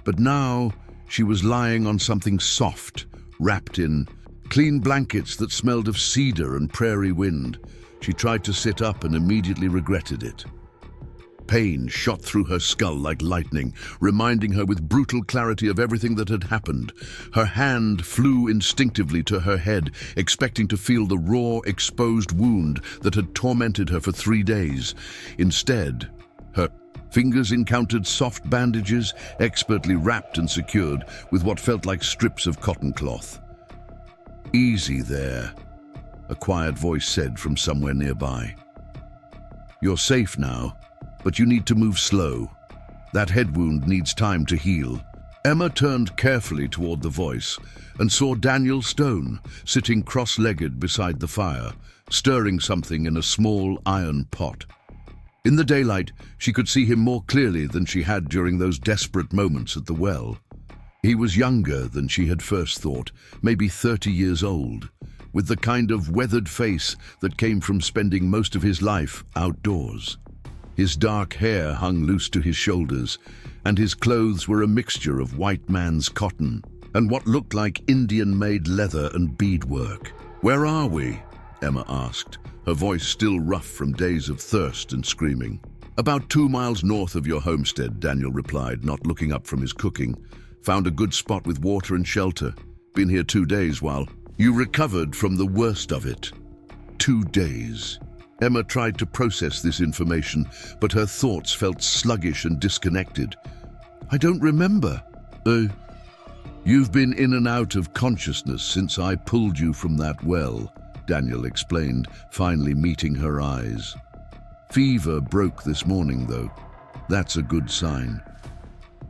But now, she was lying on something soft, wrapped in clean blankets that smelled of cedar and prairie wind. She tried to sit up and immediately regretted it. Pain shot through her skull like lightning, reminding her with brutal clarity of everything that had happened. Her hand flew instinctively to her head, expecting to feel the raw, exposed wound that had tormented her for 3 days. Instead, her fingers encountered soft bandages, expertly wrapped and secured with what felt like strips of cotton cloth. "Easy there," a quiet voice said from somewhere nearby. "You're safe now, but you need to move slow. That head wound needs time to heal." Emma turned carefully toward the voice and saw Daniel Stone sitting cross-legged beside the fire, stirring something in a small iron pot. In the daylight, she could see him more clearly than she had during those desperate moments at the well. He was younger than she had first thought, maybe 30 years old, with the kind of weathered face that came from spending most of his life outdoors. His dark hair hung loose to his shoulders, and his clothes were a mixture of white man's cotton and what looked like Indian-made leather and beadwork. "Where are we?" Emma asked, her voice still rough from days of thirst and screaming. "About 2 miles north of your homestead," Daniel replied, not looking up from his cooking. "Found a good spot with water and shelter. Been here 2 days while you recovered from the worst of it." 2 days. Emma tried to process this information, but her thoughts felt sluggish and disconnected. "I don't remember." You've been in and out of consciousness since I pulled you from that well," Daniel explained, finally meeting her eyes. "Fever broke this morning, though. That's a good sign."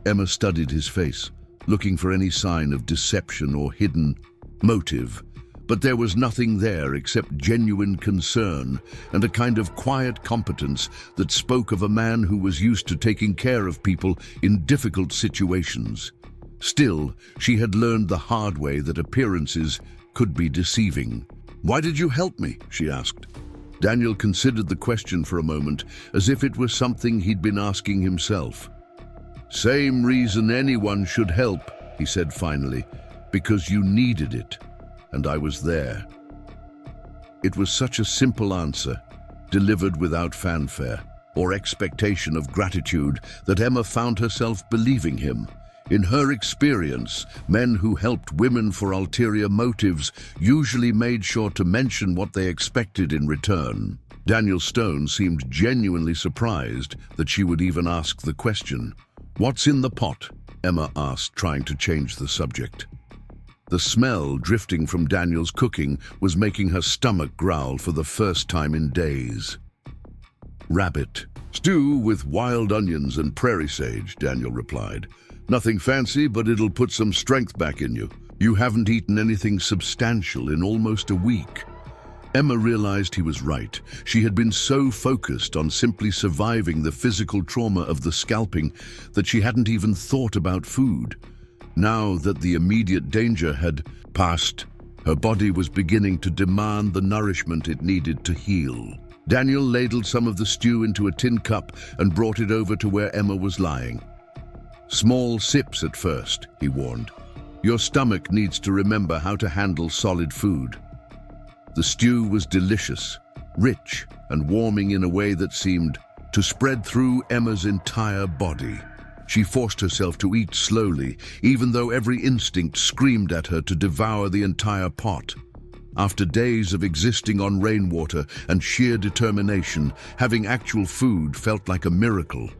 Emma studied his face, looking for any sign of deception or hidden motive. But there was nothing there except genuine concern and a kind of quiet competence that spoke of a man who was used to taking care of people in difficult situations. Still, she had learned the hard way that appearances could be deceiving. "Why did you help me?" she asked. Daniel considered the question for a moment, as if it was something he'd been asking himself. "Same reason anyone should help," he said finally, "because you needed it. And I was there." It was such a simple answer, delivered without fanfare or expectation of gratitude, that Emma found herself believing him. In her experience, men who helped women for ulterior motives usually made sure to mention what they expected in return. Daniel Stone seemed genuinely surprised that she would even ask the question. "What's in the pot?" Emma asked, trying to change the subject. The smell drifting from Daniel's cooking was making her stomach growl for the first time in days. "Rabbit. Stew with wild onions and prairie sage," Daniel replied. "Nothing fancy, but it'll put some strength back in you. You haven't eaten anything substantial in almost a week." Emma realized he was right. She had been so focused on simply surviving the physical trauma of the scalping that she hadn't even thought about food. Now that the immediate danger had passed, her body was beginning to demand the nourishment it needed to heal. Daniel ladled some of the stew into a tin cup and brought it over to where Emma was lying. "Small sips at first," he warned. "Your stomach needs to remember how to handle solid food." The stew was delicious, rich, and warming in a way that seemed to spread through Emma's entire body. She forced herself to eat slowly, even though every instinct screamed at her to devour the entire pot. After days of existing on rainwater and sheer determination, having actual food felt like a miracle.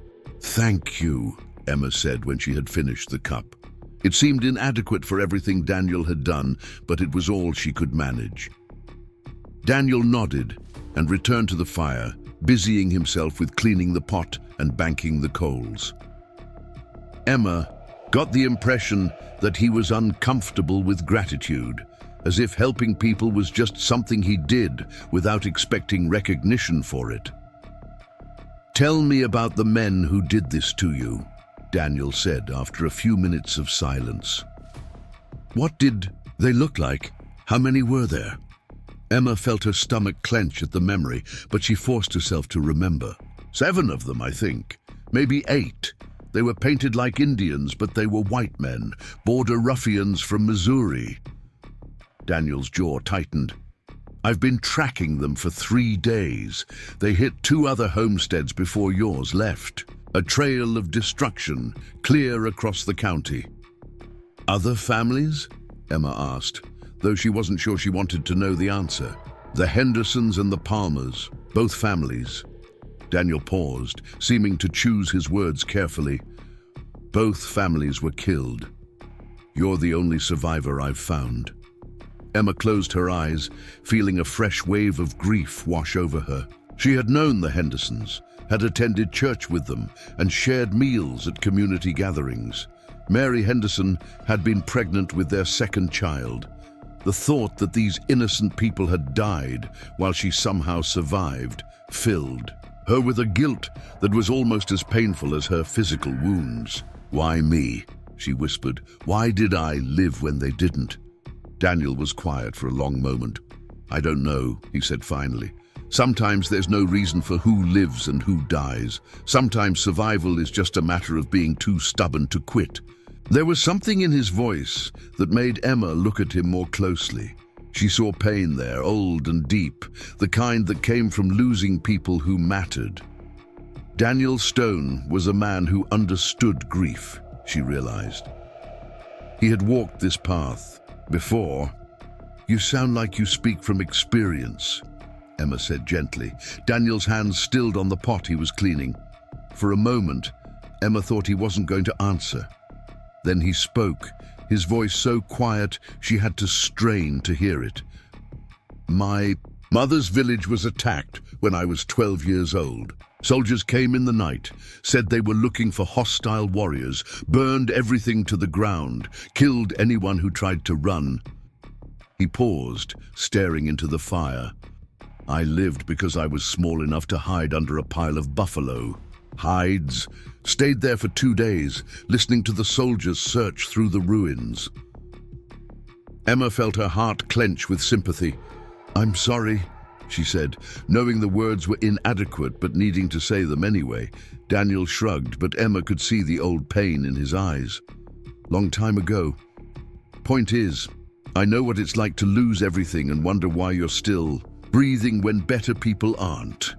"Thank you," Emma said when she had finished the cup. It seemed inadequate for everything Daniel had done, but it was all she could manage. Daniel nodded and returned to the fire, busying himself with cleaning the pot and banking the coals. Emma got the impression that he was uncomfortable with gratitude, as if helping people was just something he did without expecting recognition for it. "Tell me about the men who did this to you," Daniel said after a few minutes of silence. "What did they look like? How many were there?" Emma felt her stomach clench at the memory, but she forced herself to remember. 7 of them, I think. Maybe 8. They were painted like Indians, but they were white men, border ruffians from Missouri. Daniel's jaw tightened. "I've been tracking them for 3 days. They hit 2 other homesteads before yours left. A trail of destruction, clear across the county." "Other families?" Emma asked, though she wasn't sure she wanted to know the answer. "The Hendersons and the Palmers, both families." Daniel paused, seeming to choose his words carefully. "Both families were killed. You're the only survivor I've found." Emma closed her eyes, feeling a fresh wave of grief wash over her. She had known the Hendersons, had attended church with them, and shared meals at community gatherings. Mary Henderson had been pregnant with their 2nd child. The thought that these innocent people had died while she somehow survived filled her with a guilt that was almost as painful as her physical wounds. "Why me?" she whispered. "Why did I live when they didn't?" Daniel was quiet for a long moment. "I don't know," he said finally. "Sometimes there's no reason for who lives and who dies. Sometimes survival is just a matter of being too stubborn to quit." There was something in his voice that made Emma look at him more closely. She saw pain there, old and deep, the kind that came from losing people who mattered. Daniel Stone was a man who understood grief, she realized. He had walked this path before. "You sound like you speak from experience," Emma said gently. Daniel's hands stilled on the pot he was cleaning. For a moment, Emma thought he wasn't going to answer. Then he spoke, his voice so quiet she had to strain to hear it. "My mother's village was attacked when I was 12 years old. Soldiers came in the night, said they were looking for hostile warriors, burned everything to the ground, killed anyone who tried to run." He paused, staring into the fire. "I lived because I was small enough to hide under a pile of buffalo hides. Stayed there for 2 days, listening to the soldiers search through the ruins." Emma felt her heart clench with sympathy. "I'm sorry," she said, knowing the words were inadequate but needing to say them anyway. Daniel shrugged, but Emma could see the old pain in his eyes. "Long time ago. Point is, I know what it's like to lose everything and wonder why you're still breathing when better people aren't."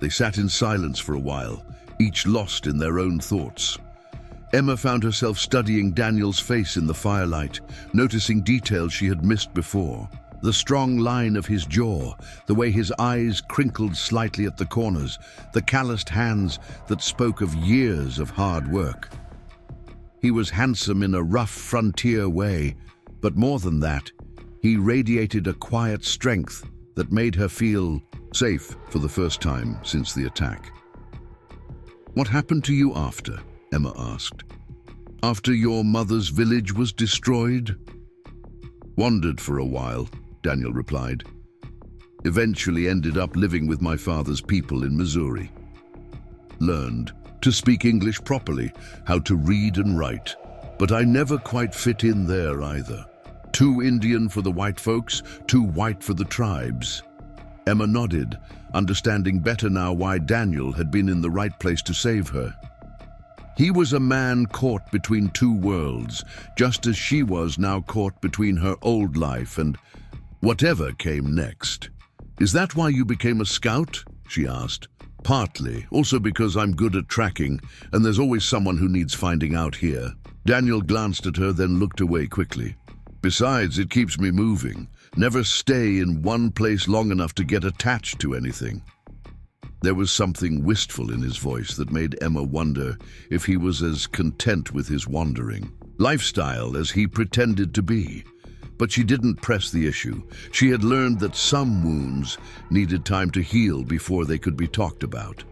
They sat in silence for a while, each lost in their own thoughts. Emma found herself studying Daniel's face in the firelight, noticing details she had missed before. The strong line of his jaw, the way his eyes crinkled slightly at the corners, the calloused hands that spoke of years of hard work. He was handsome in a rough frontier way, but more than that, he radiated a quiet strength that made her feel safe for the first time since the attack. "What happened to you after?" Emma asked. "After your mother's village was destroyed?" "Wandered for a while," Daniel replied. "Eventually ended up living with my father's people in Missouri. Learned to speak English properly, how to read and write, but I never quite fit in there either. Too Indian for the white folks, too white for the tribes." Emma nodded, understanding better now why Daniel had been in the right place to save her. He was a man caught between two worlds, just as she was now caught between her old life and whatever came next. "Is that why you became a scout?" she asked. "Partly, also because I'm good at tracking, and there's always someone who needs finding out here." Daniel glanced at her, then looked away quickly. "Besides, it keeps me moving. Never stay in one place long enough to get attached to anything." There was something wistful in his voice that made Emma wonder if he was as content with his wandering lifestyle as he pretended to be. But she didn't press the issue. She had learned that some wounds needed time to heal before they could be talked about.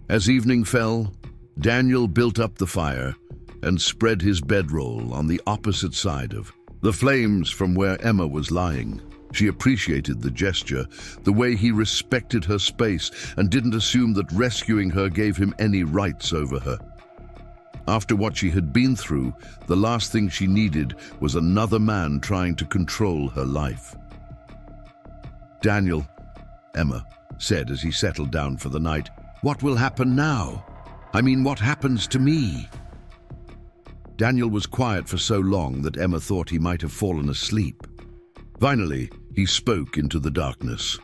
As evening fell, Daniel built up the fire and spread his bedroll on the opposite side of the flames from where Emma was lying. She appreciated the gesture, the way he respected her space and didn't assume that rescuing her gave him any rights over her. After what she had been through, the last thing she needed was another man trying to control her life. "Daniel," Emma said as he settled down for the night, "what will happen now? I mean, what happens to me?" Daniel was quiet for so long that Emma thought he might have fallen asleep. Finally, he spoke into the darkness.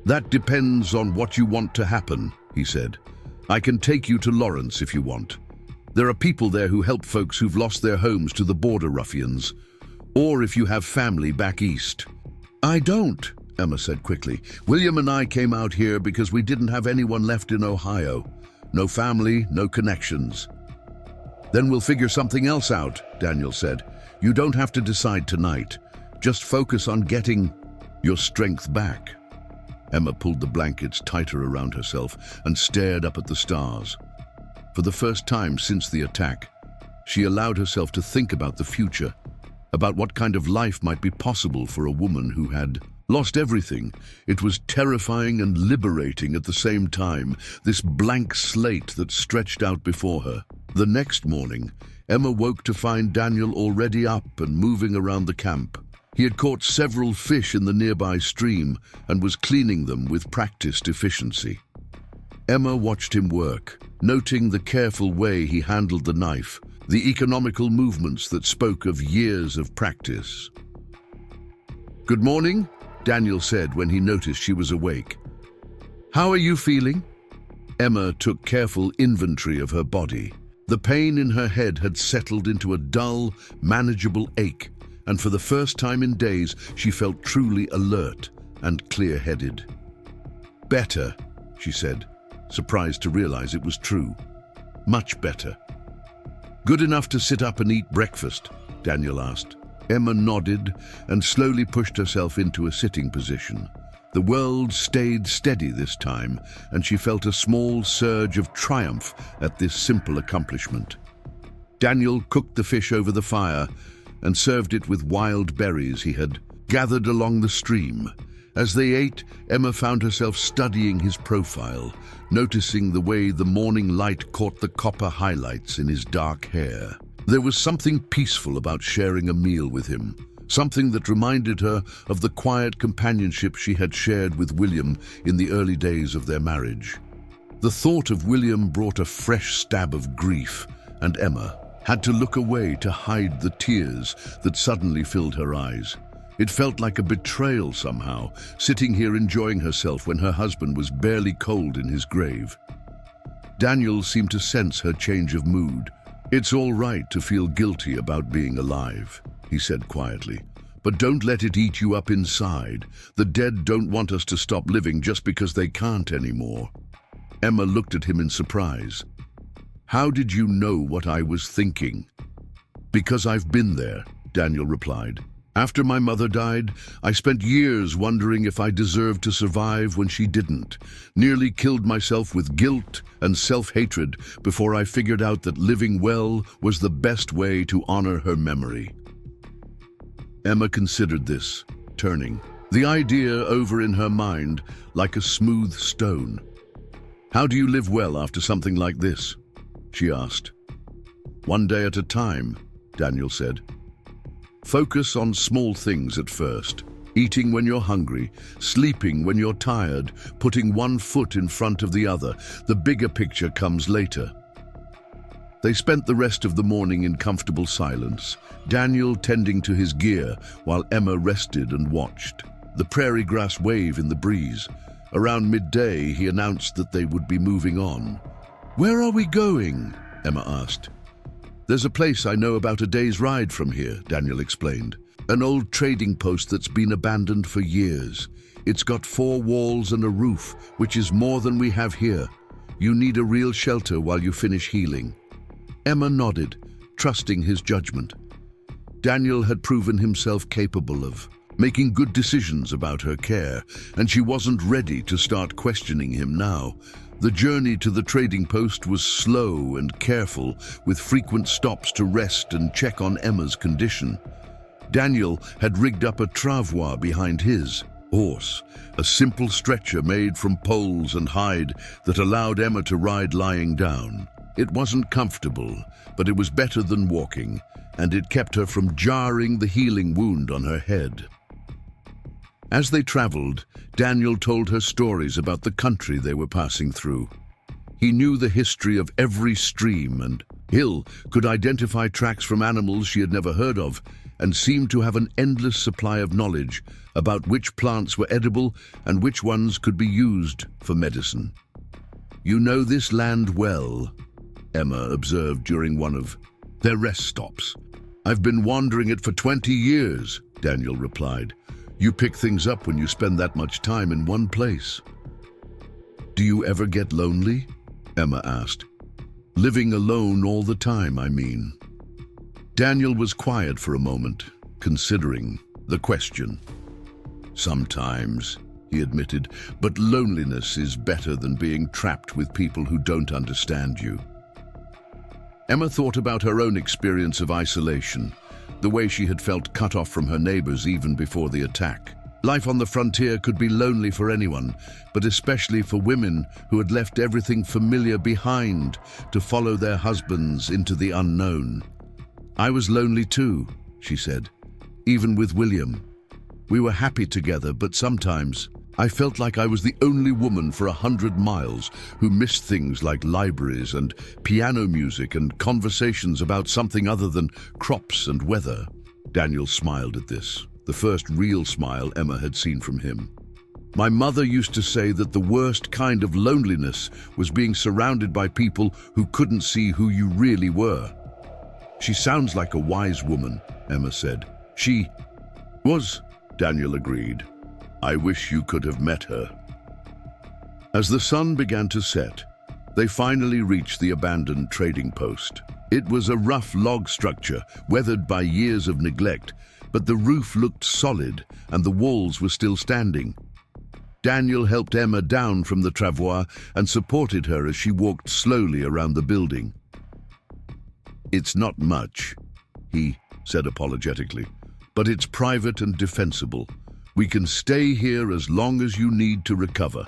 "That depends on what you want to happen," he said. "I can take you to Lawrence if you want. There are people there who help folks who've lost their homes to the border ruffians. Or if you have family back east." "I don't," Emma said quickly. "William and I came out here because we didn't have anyone left in Ohio. No family, no connections." "Then we'll figure something else out," Daniel said. "You don't have to decide tonight. Just focus on getting your strength back." Emma pulled the blankets tighter around herself and stared up at the stars. For the first time since the attack, she allowed herself to think about the future, about what kind of life might be possible for a woman who had lost everything. It was terrifying and liberating at the same time, this blank slate that stretched out before her. The next morning, Emma woke to find Daniel already up and moving around the camp. He had caught several fish in the nearby stream and was cleaning them with practiced efficiency. Emma watched him work, noting the careful way he handled the knife, the economical movements that spoke of years of practice. "Good morning," Daniel said when he noticed she was awake. "How are you feeling?" Emma took careful inventory of her body. The pain in her head had settled into a dull, manageable ache, and for the first time in days, she felt truly alert and clear-headed. "Better," she said, surprised to realize it was true. "Much better." "Good enough to sit up and eat breakfast?" Daniel asked. Emma nodded and slowly pushed herself into a sitting position. The world stayed steady this time, and she felt a small surge of triumph at this simple accomplishment. Daniel cooked the fish over the fire and served it with wild berries he had gathered along the stream. As they ate, Emma found herself studying his profile, noticing the way the morning light caught the copper highlights in his dark hair. There was something peaceful about sharing a meal with him, something that reminded her of the quiet companionship she had shared with William in the early days of their marriage. The thought of William brought a fresh stab of grief, and Emma had to look away to hide the tears that suddenly filled her eyes. It felt like a betrayal somehow, sitting here enjoying herself when her husband was barely cold in his grave. Daniel seemed to sense her change of mood, "It's all right to feel guilty about being alive," he said quietly. "But don't let it eat you up inside. The dead don't want us to stop living just because they can't anymore." Emma looked at him in surprise. "How did you know what I was thinking?" "Because I've been there," Daniel replied. "After my mother died, I spent years wondering if I deserved to survive when she didn't. Nearly killed myself with guilt and self-hatred before I figured out that living well was the best way to honor her memory." Emma considered this, turning, the idea over in her mind like a smooth stone. "How do you live well after something like this?" she asked. "One day at a time," Daniel said. "Focus on small things at first. Eating when you're hungry, sleeping when you're tired, putting one foot in front of the other. The bigger picture comes later." They spent the rest of the morning in comfortable silence, Daniel tending to his gear while Emma rested and watched. The prairie grass wave in the breeze. Around midday, he announced that they would be moving on. "Where are we going?" Emma asked. "There's a place I know about a day's ride from here," Daniel explained. "An old trading post that's been abandoned for years. It's got 4 walls and a roof, which is more than we have here. You need a real shelter while you finish healing." Emma nodded, trusting his judgment. Daniel had proven himself capable of making good decisions about her care, and she wasn't ready to start questioning him now. The journey to the trading post was slow and careful, with frequent stops to rest and check on Emma's condition. Daniel had rigged up a travois behind his horse, a simple stretcher made from poles and hide that allowed Emma to ride lying down. It wasn't comfortable, but it was better than walking, and it kept her from jarring the healing wound on her head. As they traveled, Daniel told her stories about the country they were passing through. He knew the history of every stream and hill, could identify tracks from animals she had never heard of, and seemed to have an endless supply of knowledge about which plants were edible and which ones could be used for medicine. "You know this land well," Emma observed during one of their rest stops. "I've been wandering it for 20 years, Daniel replied. "You pick things up when you spend that much time in one place." "Do you ever get lonely?" Emma asked. "Living alone all the time, I mean." Daniel was quiet for a moment, considering the question. "Sometimes," he admitted, "but loneliness is better than being trapped with people who don't understand you." Emma thought about her own experience of isolation, the way she had felt cut off from her neighbors even before the attack. Life on the frontier could be lonely for anyone, but especially for women who had left everything familiar behind to follow their husbands into the unknown. "I was lonely too," she said, "even with William. We were happy together, but sometimes I felt like I was the only woman for 100 miles who missed things like libraries and piano music and conversations about something other than crops and weather." Daniel smiled at this, the first real smile Emma had seen from him. "My mother used to say that the worst kind of loneliness was being surrounded by people who couldn't see who you really were." "She sounds like a wise woman," Emma said. "She was," Daniel agreed. "I wish you could have met her." As the sun began to set, they finally reached the abandoned trading post. It was a rough log structure, weathered by years of neglect, but the roof looked solid and the walls were still standing. Daniel helped Emma down from the travois and supported her as she walked slowly around the building. "It's not much," he said apologetically, "but it's private and defensible. We can stay here as long as you need to recover."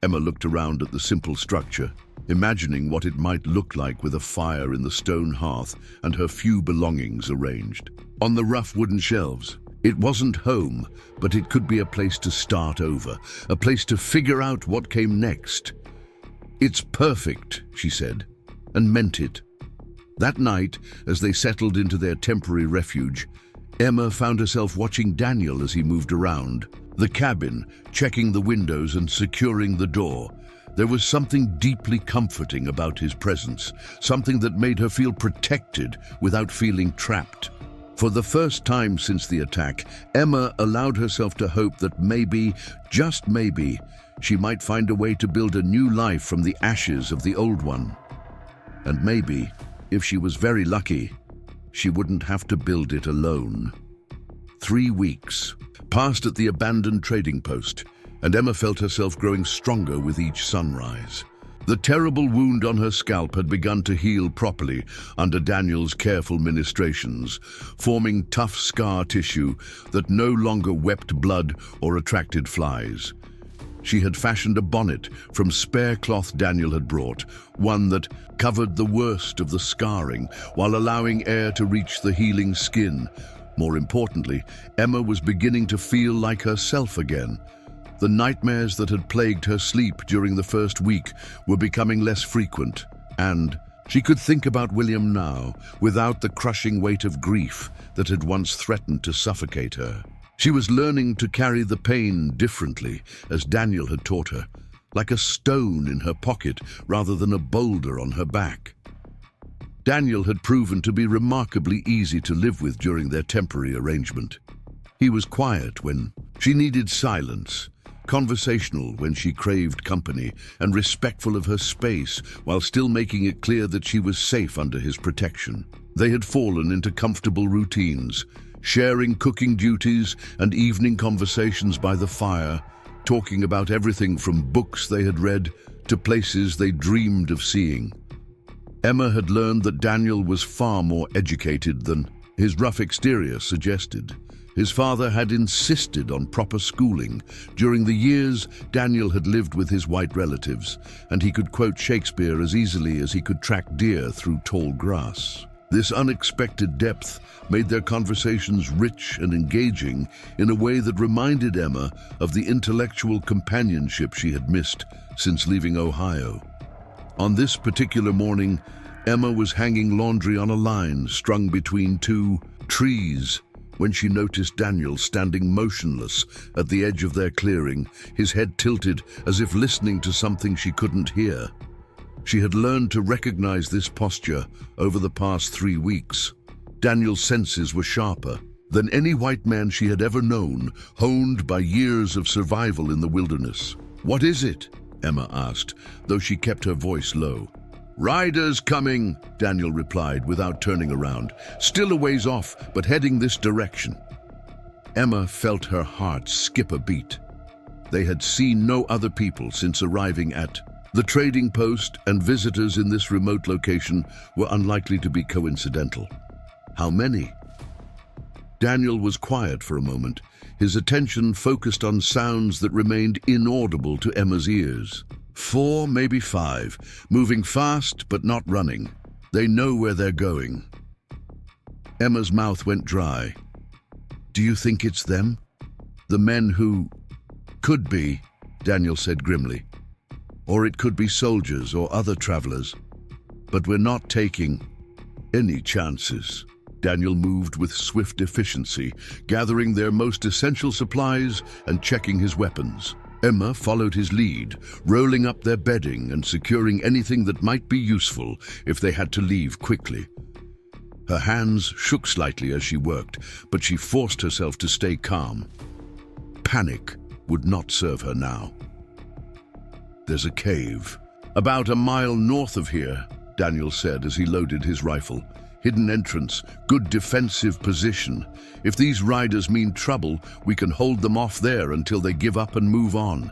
Emma looked around at the simple structure, imagining what it might look like with a fire in the stone hearth and her few belongings arranged on the rough wooden shelves. It wasn't home, but it could be a place to start over, a place to figure out what came next. "It's perfect," she said, and meant it. That night, as they settled into their temporary refuge, Emma found herself watching Daniel as he moved around the cabin, checking the windows and securing the door. There was something deeply comforting about his presence, something that made her feel protected without feeling trapped. For the first time since the attack, Emma allowed herself to hope that maybe, just maybe, she might find a way to build a new life from the ashes of the old one. And maybe, if she was very lucky, she wouldn't have to build it alone. 3 weeks passed at the abandoned trading post, and Emma felt herself growing stronger with each sunrise. The terrible wound on her scalp had begun to heal properly under Daniel's careful ministrations, forming tough scar tissue that no longer wept blood or attracted flies. She had fashioned a bonnet from spare cloth Daniel had brought, one that covered the worst of the scarring while allowing air to reach the healing skin. More importantly, Emma was beginning to feel like herself again. The nightmares that had plagued her sleep during the first week were becoming less frequent, and she could think about William now without the crushing weight of grief that had once threatened to suffocate her. She was learning to carry the pain differently, as Daniel had taught her, like a stone in her pocket rather than a boulder on her back. Daniel had proven to be remarkably easy to live with during their temporary arrangement. He was quiet when she needed silence, conversational when she craved company, and respectful of her space while still making it clear that she was safe under his protection. They had fallen into comfortable routines, sharing cooking duties and evening conversations by the fire, talking about everything from books they had read to places they dreamed of seeing. Emma had learned that Daniel was far more educated than his rough exterior suggested. His father had insisted on proper schooling. During the years Daniel had lived with his white relatives, and he could quote Shakespeare as easily as he could track deer through tall grass. This unexpected depth made their conversations rich and engaging in a way that reminded Emma of the intellectual companionship she had missed since leaving Ohio. On this particular morning, Emma was hanging laundry on a line strung between 2 trees when she noticed Daniel standing motionless at the edge of their clearing, his head tilted as if listening to something she couldn't hear. She had learned to recognize this posture over the past 3 weeks. Daniel's senses were sharper than any white man she had ever known, honed by years of survival in the wilderness. "What is it?" Emma asked, though she kept her voice low. "Riders coming," Daniel replied without turning around. "Still a ways off, but heading this direction." Emma felt her heart skip a beat. They had seen no other people since arriving at the trading post, and visitors in this remote location were unlikely to be coincidental. How many? Daniel was quiet for a moment, his attention focused on sounds that remained inaudible to Emma's ears. 4, maybe 5, moving fast but not running. They know where they're going. Emma's mouth went dry. "Do you think it's them? The men who..." "Could be," Daniel said grimly. "Or it could be soldiers or other travelers. But we're not taking any chances." Daniel moved with swift efficiency, gathering their most essential supplies and checking his weapons. Emma followed his lead, rolling up their bedding and securing anything that might be useful if they had to leave quickly. Her hands shook slightly as she worked, but she forced herself to stay calm. Panic would not serve her now. "There's a cave about a mile north of here," Daniel said as he loaded his rifle. "Hidden entrance, good defensive position. If these riders mean trouble, we can hold them off there until they give up and move on."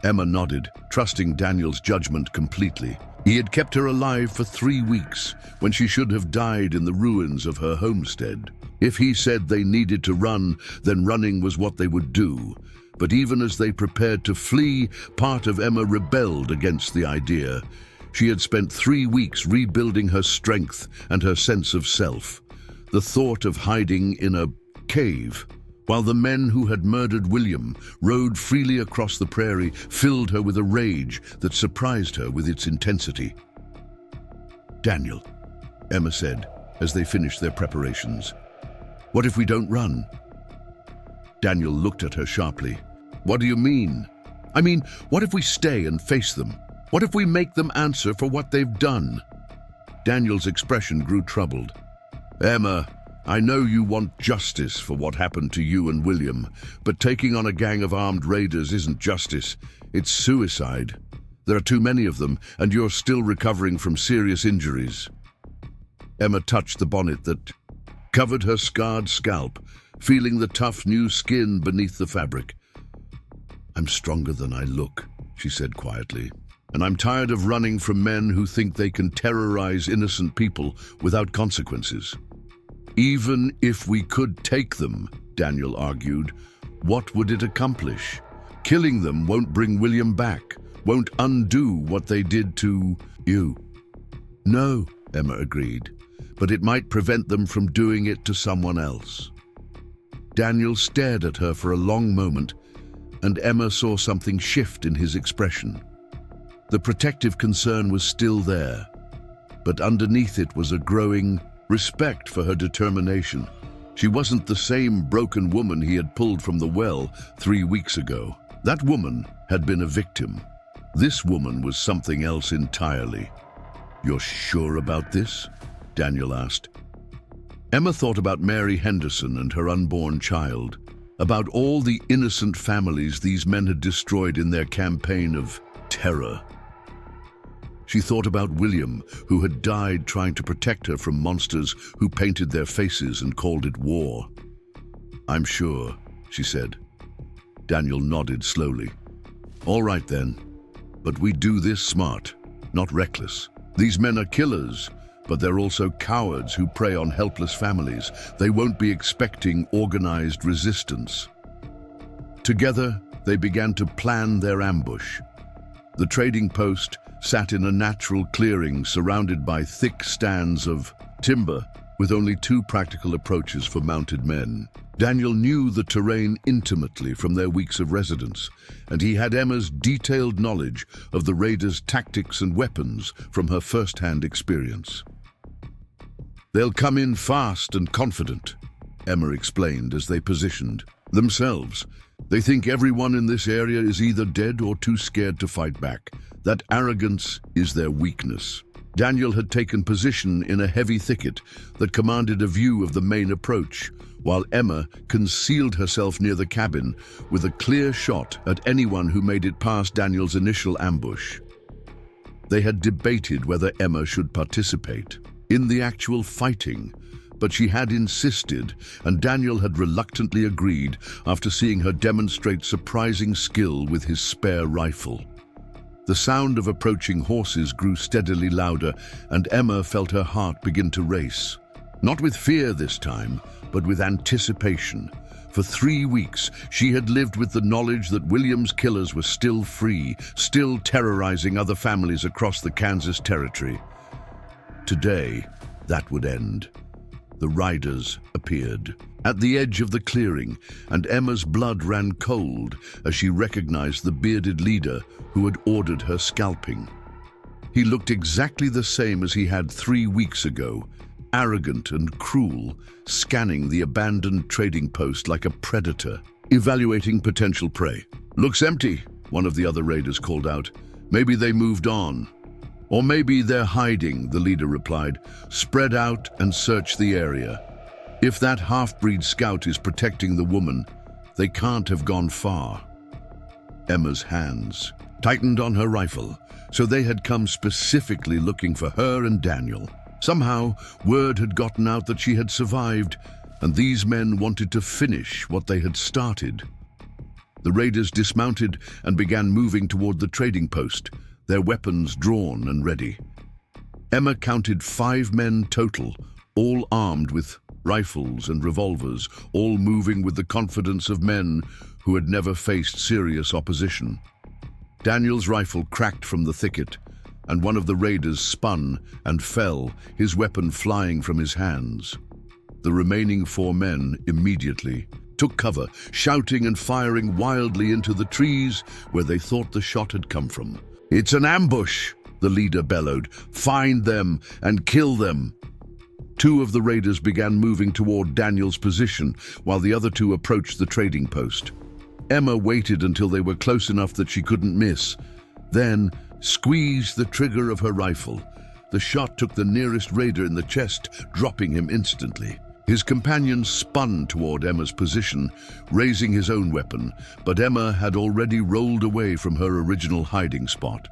Emma nodded, trusting Daniel's judgment completely. He had kept her alive for 3 weeks, when she should have died in the ruins of her homestead. If he said they needed to run, then running was what they would do. But even as they prepared to flee, part of Emma rebelled against the idea. She had spent 3 weeks rebuilding her strength and her sense of self. The thought of hiding in a cave, while the men who had murdered William rode freely across the prairie, filled her with a rage that surprised her with its intensity. "Daniel," Emma said, as they finished their preparations, "what if we don't run?" Daniel looked at her sharply. "What do you mean?" "I mean, what if we stay and face them? What if we make them answer for what they've done? Daniel's expression grew troubled. Emma, I know you want justice for what happened to you and William, but taking on a gang of armed raiders isn't justice. It's suicide. There are too many of them, and you're still recovering from serious injuries. Emma touched the bonnet that covered her scarred scalp, feeling the tough new skin beneath the fabric. I'm stronger than I look, she said quietly, and I'm tired of running from men who think they can terrorize innocent people without consequences. Even if we could take them, Daniel argued, what would it accomplish? Killing them won't bring William back, won't undo what they did to you. No, Emma agreed, but it might prevent them from doing it to someone else. Daniel stared at her for a long moment, and Emma saw something shift in his expression. The protective concern was still there, but underneath it was a growing respect for her determination. She wasn't the same broken woman he had pulled from the well 3 weeks ago. That woman had been a victim. This woman was something else entirely. You're sure about this? Daniel asked. Emma thought about Mary Henderson and her unborn child, about all the innocent families these men had destroyed in their campaign of terror. She thought about William, who had died trying to protect her from monsters who painted their faces and called it war. I'm sure, she said. Daniel nodded slowly. All right then, but we do this smart, not reckless. These men are killers, but they're also cowards who prey on helpless families. They won't be expecting organized resistance. Together, they began to plan their ambush. The trading post sat in a natural clearing surrounded by thick stands of timber with only 2 practical approaches for mounted men. Daniel knew the terrain intimately from their weeks of residence, and he had Emma's detailed knowledge of the raiders' tactics and weapons from her first-hand experience. They'll come in fast and confident, Emma explained as they positioned themselves. They think everyone in this area is either dead or too scared to fight back. That arrogance is their weakness. Daniel had taken position in a heavy thicket that commanded a view of the main approach, while Emma concealed herself near the cabin with a clear shot at anyone who made it past Daniel's initial ambush. They had debated whether Emma should participate in the actual fighting, but she had insisted, and Daniel had reluctantly agreed after seeing her demonstrate surprising skill with his spare rifle. The sound of approaching horses grew steadily louder, and Emma felt her heart begin to race. Not with fear this time, but with anticipation. For 3 weeks, she had lived with the knowledge that William's killers were still free, still terrorizing other families across the Kansas territory. Today, that would end. The riders appeared at the edge of the clearing, and Emma's blood ran cold as she recognized the bearded leader who had ordered her scalping. He looked exactly the same as he had 3 weeks ago, arrogant and cruel, scanning the abandoned trading post like a predator, evaluating potential prey. Looks empty, one of the other raiders called out. Maybe they moved on. Or maybe they're hiding, the leader replied. Spread out and search the area. If that half-breed scout is protecting the woman, they can't have gone far. Emma's hands tightened on her rifle, so they had come specifically looking for her and Daniel. Somehow, word had gotten out that she had survived, and these men wanted to finish what they had started. The raiders dismounted and began moving toward the trading post, their weapons drawn and ready. Emma counted 5 men total, all armed with rifles and revolvers, all moving with the confidence of men who had never faced serious opposition. Daniel's rifle cracked from the thicket, and one of the raiders spun and fell, his weapon flying from his hands. The remaining 4 men immediately took cover, shouting and firing wildly into the trees where they thought the shot had come from. It's an ambush, the leader bellowed. Find them and kill them. 2 of the raiders began moving toward Daniel's position, while the other 2 approached the trading post. Emma waited until they were close enough that she couldn't miss. Then, squeezed the trigger of her rifle. The shot took the nearest raider in the chest, dropping him instantly. His companion spun toward Emma's position, raising his own weapon, but Emma had already rolled away from her original hiding spot.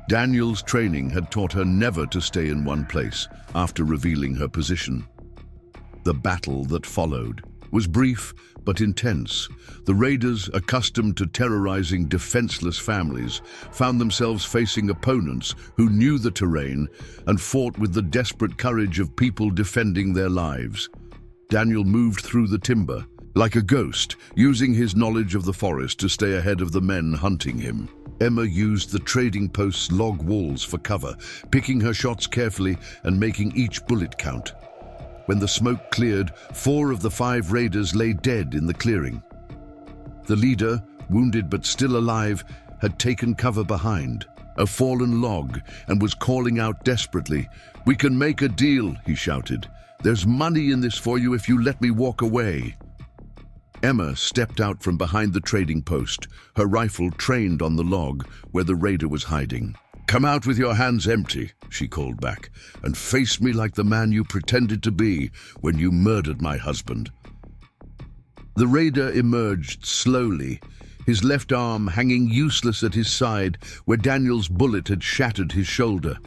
Daniel's training had taught her never to stay in one place after revealing her position. The battle that followed was brief but intense. The raiders, accustomed to terrorizing defenseless families, found themselves facing opponents who knew the terrain and fought with the desperate courage of people defending their lives. Daniel moved through the timber, like a ghost, using his knowledge of the forest to stay ahead of the men hunting him. Emma used the trading post's log walls for cover, picking her shots carefully and making each bullet count. When the smoke cleared, 4 of the 5 raiders lay dead in the clearing. The leader, wounded but still alive, had taken cover behind a fallen log and was calling out desperately. "We can make a deal," he shouted. "There's money in this for you if you let me walk away." Emma stepped out from behind the trading post, her rifle trained on the log where the raider was hiding. "Come out with your hands empty," she called back, "and face me like the man you pretended to be when you murdered my husband." The raider emerged slowly, his left arm hanging useless at his side where Daniel's bullet had shattered his shoulder.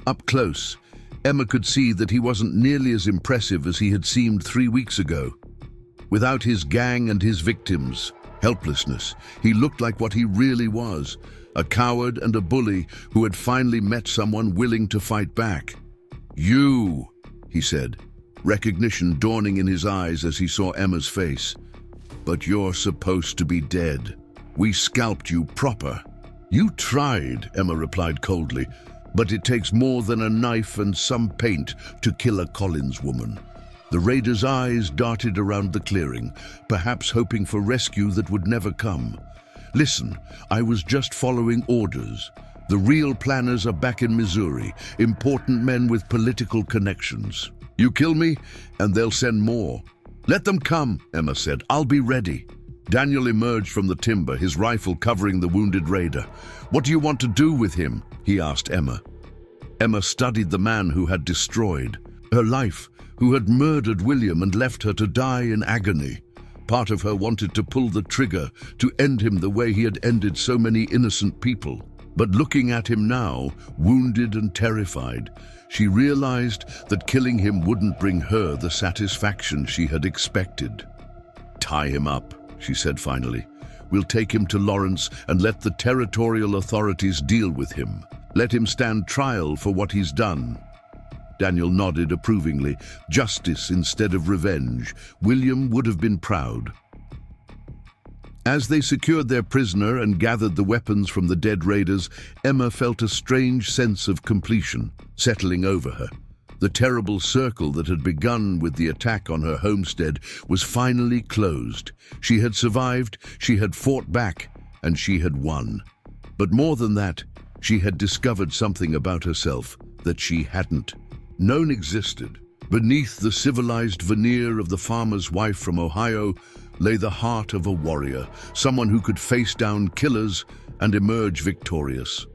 Up close, Emma could see that he wasn't nearly as impressive as he had seemed 3 weeks ago. Without his gang and his victims' helplessness, he looked like what he really was, a coward and a bully who had finally met someone willing to fight back. "You," he said, recognition dawning in his eyes as he saw Emma's face. "But you're supposed to be dead. We scalped you proper." "You tried," Emma replied coldly, "but it takes more than a knife and some paint to kill a Collins woman." The raider's eyes darted around the clearing, perhaps hoping for rescue that would never come. "Listen, I was just following orders. The real planners are back in Missouri, important men with political connections. You kill me, and they'll send more." "Let them come," Emma said. "I'll be ready." Daniel emerged from the timber, his rifle covering the wounded raider. "What do you want to do with him?" he asked Emma. Emma studied the man who had destroyed her life, who had murdered William and left her to die in agony. Part of her wanted to pull the trigger, to end him the way he had ended so many innocent people. But looking at him now, wounded and terrified, she realized that killing him wouldn't bring her the satisfaction she had expected. "Tie him up," she said finally. "We'll take him to Lawrence and let the territorial authorities deal with him. Let him stand trial for what he's done." Daniel nodded approvingly. Justice instead of revenge. William would have been proud. As they secured their prisoner and gathered the weapons from the dead raiders, Emma felt a strange sense of completion settling over her. The terrible circle that had begun with the attack on her homestead was finally closed. She had survived, she had fought back, and she had won. But more than that, she had discovered something about herself that she hadn't known existed. Beneath the civilized veneer of the farmer's wife from Ohio lay the heart of a warrior, someone who could face down killers and emerge victorious.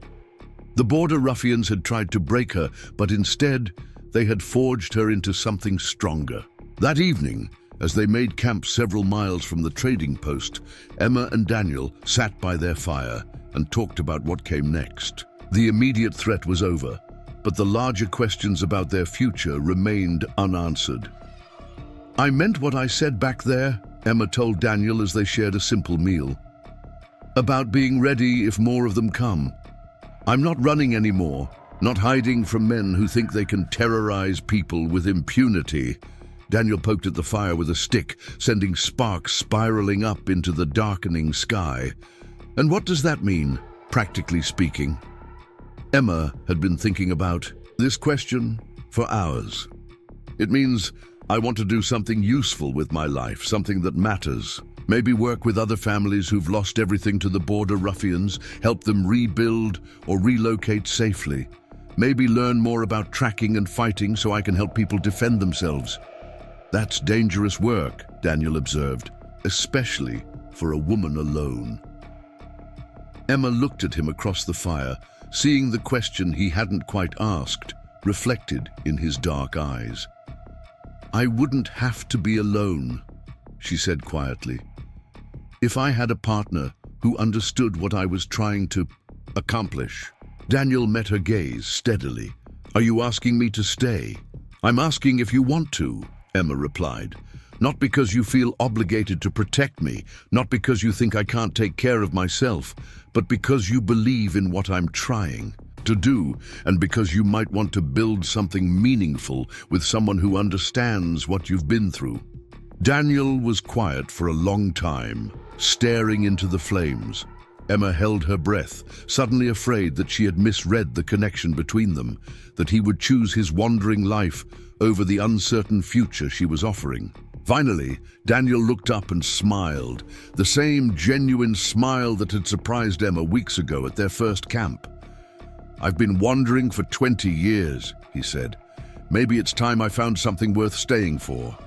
The border ruffians had tried to break her, but instead they had forged her into something stronger. That evening, as they made camp several miles from the trading post, Emma and Daniel sat by their fire and talked about what came next. The immediate threat was over, but the larger questions about their future remained unanswered. "I meant what I said back there," Emma told Daniel as they shared a simple meal. "About being ready if more of them come. I'm not running anymore, not hiding from men who think they can terrorize people with impunity." Daniel poked at the fire with a stick, sending sparks spiraling up into the darkening sky. "And what does that mean, practically speaking?" Emma had been thinking about this question for hours. "It means I want to do something useful with my life, something that matters. Maybe work with other families who've lost everything to the border ruffians, help them rebuild or relocate safely. Maybe learn more about tracking and fighting so I can help people defend themselves." "That's dangerous work," Daniel observed, "especially for a woman alone." Emma looked at him across the fire, seeing the question he hadn't quite asked reflected in his dark eyes. "I wouldn't have to be alone," she said quietly. "If I had a partner who understood what I was trying to accomplish." Daniel met her gaze steadily. "Are you asking me to stay?" "I'm asking if you want to," Emma replied. "Not because you feel obligated to protect me, not because you think I can't take care of myself, but because you believe in what I'm trying to do, and because you might want to build something meaningful with someone who understands what you've been through." Daniel was quiet for a long time, staring into the flames. Emma held her breath, suddenly afraid that she had misread the connection between them, that he would choose his wandering life over the uncertain future she was offering. Finally, Daniel looked up and smiled, the same genuine smile that had surprised Emma weeks ago at their first camp. "I've been wandering for 20 years, he said. "Maybe it's time I found something worth staying for."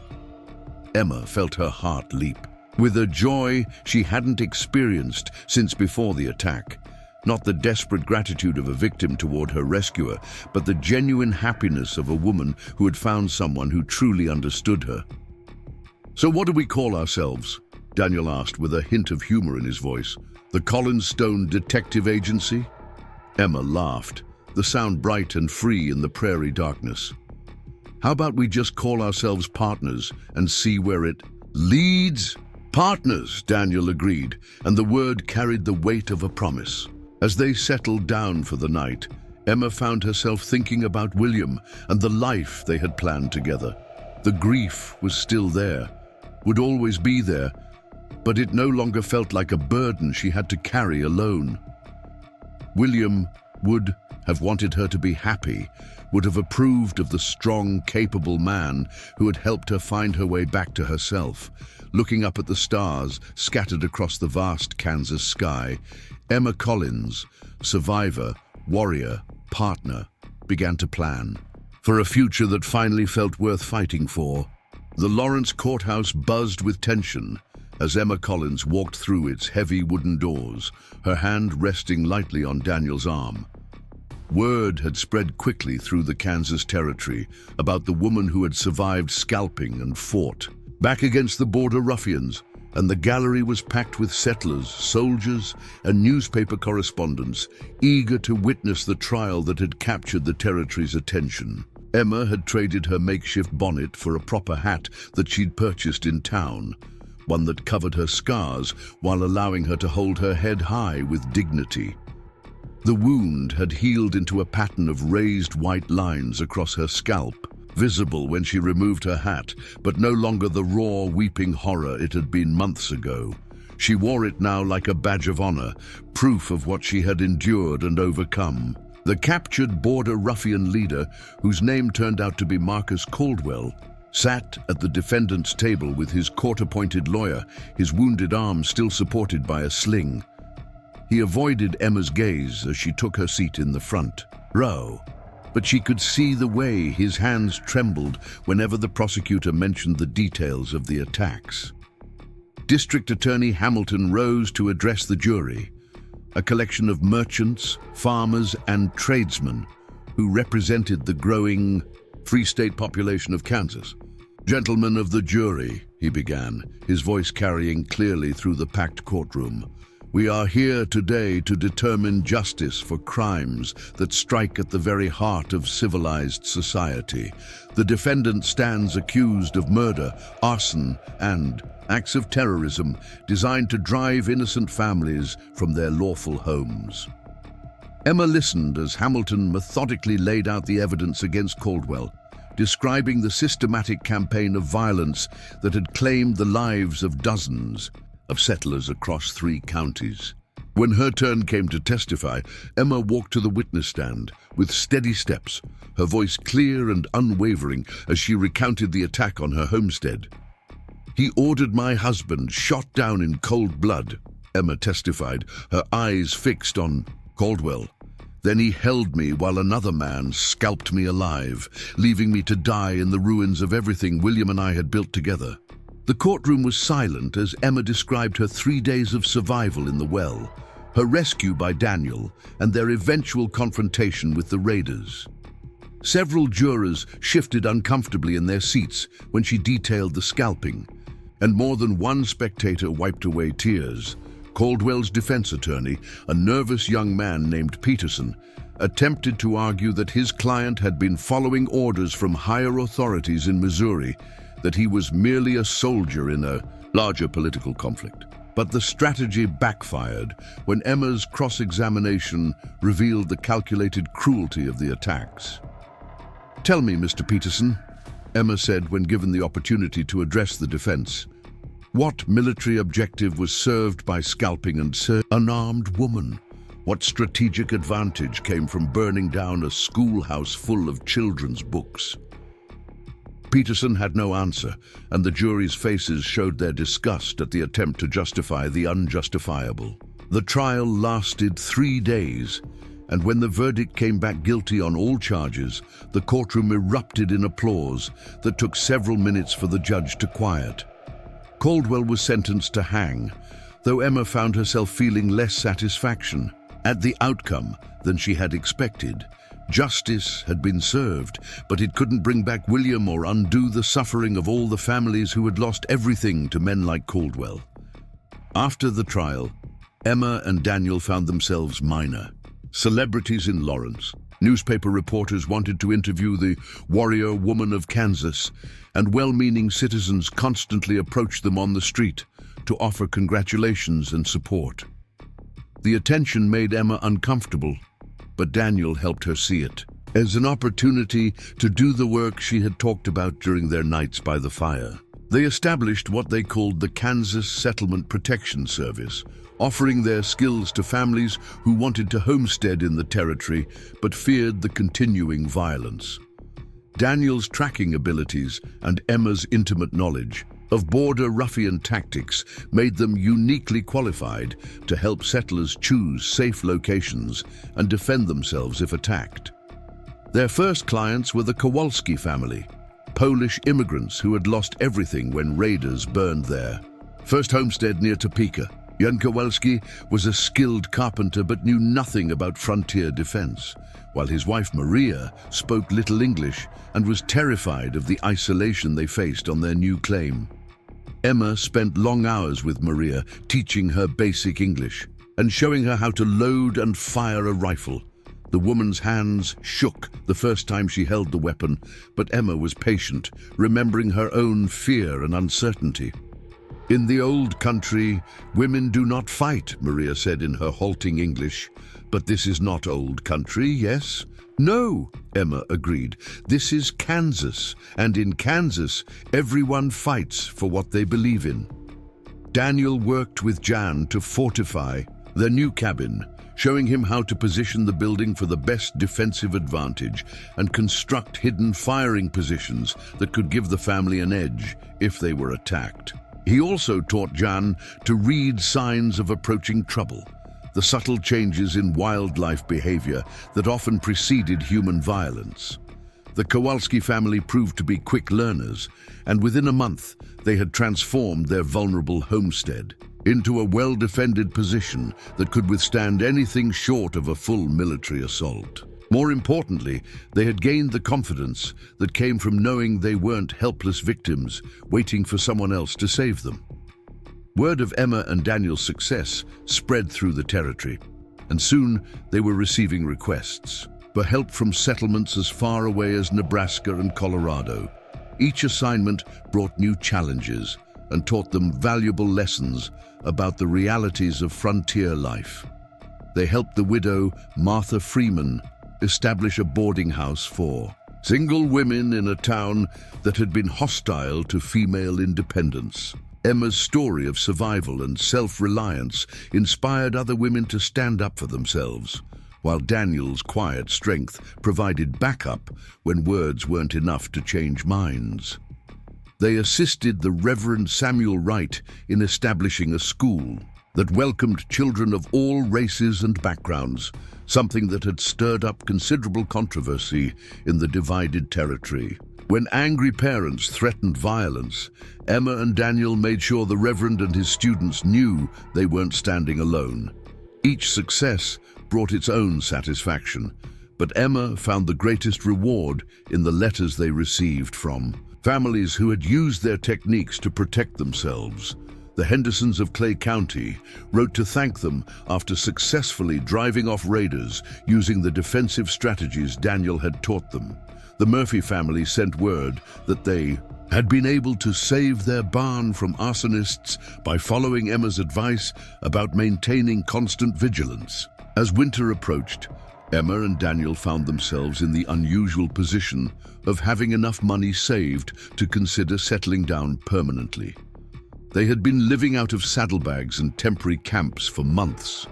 Emma felt her heart leap, with a joy she hadn't experienced since before the attack. Not the desperate gratitude of a victim toward her rescuer, but the genuine happiness of a woman who had found someone who truly understood her. "So what do we call ourselves?" Daniel asked with a hint of humor in his voice. "The Collins Stone Detective Agency?" Emma laughed, the sound bright and free in the prairie darkness. "How about we just call ourselves partners and see where it leads?" "Partners," Daniel agreed, and the word carried the weight of a promise. As they settled down for the night, Emma found herself thinking about William and the life they had planned together. The grief was still there, would always be there, but it no longer felt like a burden she had to carry alone. William would have wanted her to be happy, would have approved of the strong, capable man who had helped her find her way back to herself. Looking up at the stars scattered across the vast Kansas sky, Emma Collins, survivor, warrior, partner, began to plan for a future that finally felt worth fighting for. The Lawrence courthouse buzzed with tension as Emma Collins walked through its heavy wooden doors, her hand resting lightly on Daniel's arm. Word had spread quickly through the Kansas territory about the woman who had survived scalping and fought back against the border ruffians, and the gallery was packed with settlers, soldiers, and newspaper correspondents, eager to witness the trial that had captured the territory's attention. Emma had traded her makeshift bonnet for a proper hat that she'd purchased in town, one that covered her scars while allowing her to hold her head high with dignity. The wound had healed into a pattern of raised white lines across her scalp, visible when she removed her hat, but no longer the raw, weeping horror it had been months ago. She wore it now like a badge of honor, proof of what she had endured and overcome. The captured border ruffian leader, whose name turned out to be Marcus Caldwell, sat at the defendant's table with his court-appointed lawyer, his wounded arm still supported by a sling. He avoided Emma's gaze as she took her seat in the front row, but she could see the way his hands trembled whenever the prosecutor mentioned the details of the attacks. District Attorney Hamilton rose to address the jury, a collection of merchants, farmers, and tradesmen who represented the growing Free State population of Kansas. "Gentlemen of the jury," he began, his voice carrying clearly through the packed courtroom, "we are here today to determine justice for crimes that strike at the very heart of civilized society. The defendant stands accused of murder, arson, and acts of terrorism designed to drive innocent families from their lawful homes." Emma listened as Hamilton methodically laid out the evidence against Caldwell, describing the systematic campaign of violence that had claimed the lives of dozens of settlers across 3 counties. When her turn came to testify, Emma walked to the witness stand with steady steps, her voice clear and unwavering as she recounted the attack on her homestead. "He ordered my husband shot down in cold blood," Emma testified, her eyes fixed on Caldwell. "Then he held me while another man scalped me alive, leaving me to die in the ruins of everything William and I had built together." The courtroom was silent as Emma described her 3 days of survival in the well, her rescue by Daniel, and their eventual confrontation with the raiders. Several jurors shifted uncomfortably in their seats when she detailed the scalping, and more than one spectator wiped away tears. Caldwell's defense attorney, a nervous young man named Peterson, attempted to argue that his client had been following orders from higher authorities in Missouri, that he was merely a soldier in a larger political conflict. But the strategy backfired when Emma's cross-examination revealed the calculated cruelty of the attacks. "Tell me, Mr. Peterson," Emma said when given the opportunity to address the defense, "what military objective was served by scalping an unarmed woman? What strategic advantage came from burning down a schoolhouse full of children's books?" Peterson had no answer, and the jury's faces showed their disgust at the attempt to justify the unjustifiable. The trial lasted 3 days, and when the verdict came back guilty on all charges, the courtroom erupted in applause that took several minutes for the judge to quiet. Caldwell was sentenced to hang, though Emma found herself feeling less satisfaction at the outcome than she had expected. Justice had been served, but it couldn't bring back William or undo the suffering of all the families who had lost everything to men like Caldwell. After the trial, Emma and Daniel found themselves minor celebrities in Lawrence. Newspaper reporters wanted to interview the warrior woman of Kansas, and well-meaning citizens constantly approached them on the street to offer congratulations and support. The attention made Emma uncomfortable, but Daniel helped her see it as an opportunity to do the work she had talked about during their nights by the fire. They established what they called the Kansas Settlement Protection Service, offering their skills to families who wanted to homestead in the territory but feared the continuing violence. Daniel's tracking abilities and Emma's intimate knowledge of border ruffian tactics made them uniquely qualified to help settlers choose safe locations and defend themselves if attacked. Their first clients were the Kowalski family, Polish immigrants who had lost everything when raiders burned their first homestead near Topeka. Jan Kowalski was a skilled carpenter but knew nothing about frontier defense, while his wife Maria spoke little English and was terrified of the isolation they faced on their new claim. Emma spent long hours with Maria, teaching her basic English and showing her how to load and fire a rifle. The woman's hands shook the first time she held the weapon, but Emma was patient, remembering her own fear and uncertainty. "In the old country, women do not fight," Maria said in her halting English. "But this is not old country, yes?" "No," Emma agreed. "This is Kansas, and in Kansas, everyone fights for what they believe in." Daniel worked with Jan to fortify their new cabin, showing him how to position the building for the best defensive advantage and construct hidden firing positions that could give the family an edge if they were attacked. He also taught Jan to read signs of approaching trouble, the subtle changes in wildlife behavior that often preceded human violence. The Kowalski family proved to be quick learners, and within a month, they had transformed their vulnerable homestead into a well-defended position that could withstand anything short of a full military assault. More importantly, they had gained the confidence that came from knowing they weren't helpless victims waiting for someone else to save them. Word of Emma and Daniel's success spread through the territory, and soon they were receiving requests for help from settlements as far away as Nebraska and Colorado. Each assignment brought new challenges and taught them valuable lessons about the realities of frontier life. They helped the widow, Martha Freeman, establish a boarding house for single women in a town that had been hostile to female independence. Emma's story of survival and self-reliance inspired other women to stand up for themselves, while Daniel's quiet strength provided backup when words weren't enough to change minds. They assisted the Reverend Samuel Wright in establishing a school that welcomed children of all races and backgrounds, something that had stirred up considerable controversy in the divided territory. When angry parents threatened violence, Emma and Daniel made sure the Reverend and his students knew they weren't standing alone. Each success brought its own satisfaction, but Emma found the greatest reward in the letters they received from families who had used their techniques to protect themselves. The Hendersons of Clay County wrote to thank them after successfully driving off raiders using the defensive strategies Daniel had taught them. The Murphy family sent word that they had been able to save their barn from arsonists by following Emma's advice about maintaining constant vigilance. As winter approached, Emma and Daniel found themselves in the unusual position of having enough money saved to consider settling down permanently. They had been living out of saddlebags and temporary camps for months,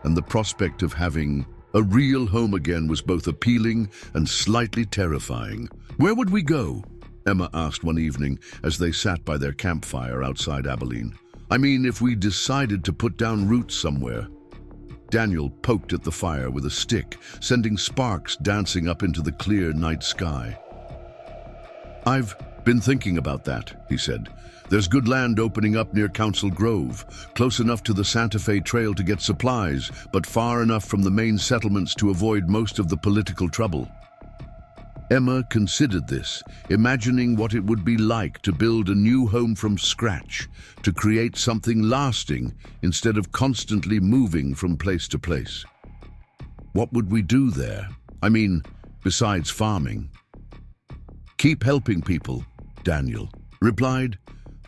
and the prospect of having a real home again was both appealing and slightly terrifying. "Where would we go?" Emma asked one evening as they sat by their campfire outside Abilene. "I mean, if we decided to put down roots somewhere." Daniel poked at the fire with a stick, sending sparks dancing up into the clear night sky. "I've been thinking about that," he said. "There's good land opening up near Council Grove, close enough to the Santa Fe Trail to get supplies, but far enough from the main settlements to avoid most of the political trouble." Emma considered this, imagining what it would be like to build a new home from scratch, to create something lasting instead of constantly moving from place to place. "What would we do there? I mean, besides farming?" "Keep helping people," Daniel replied.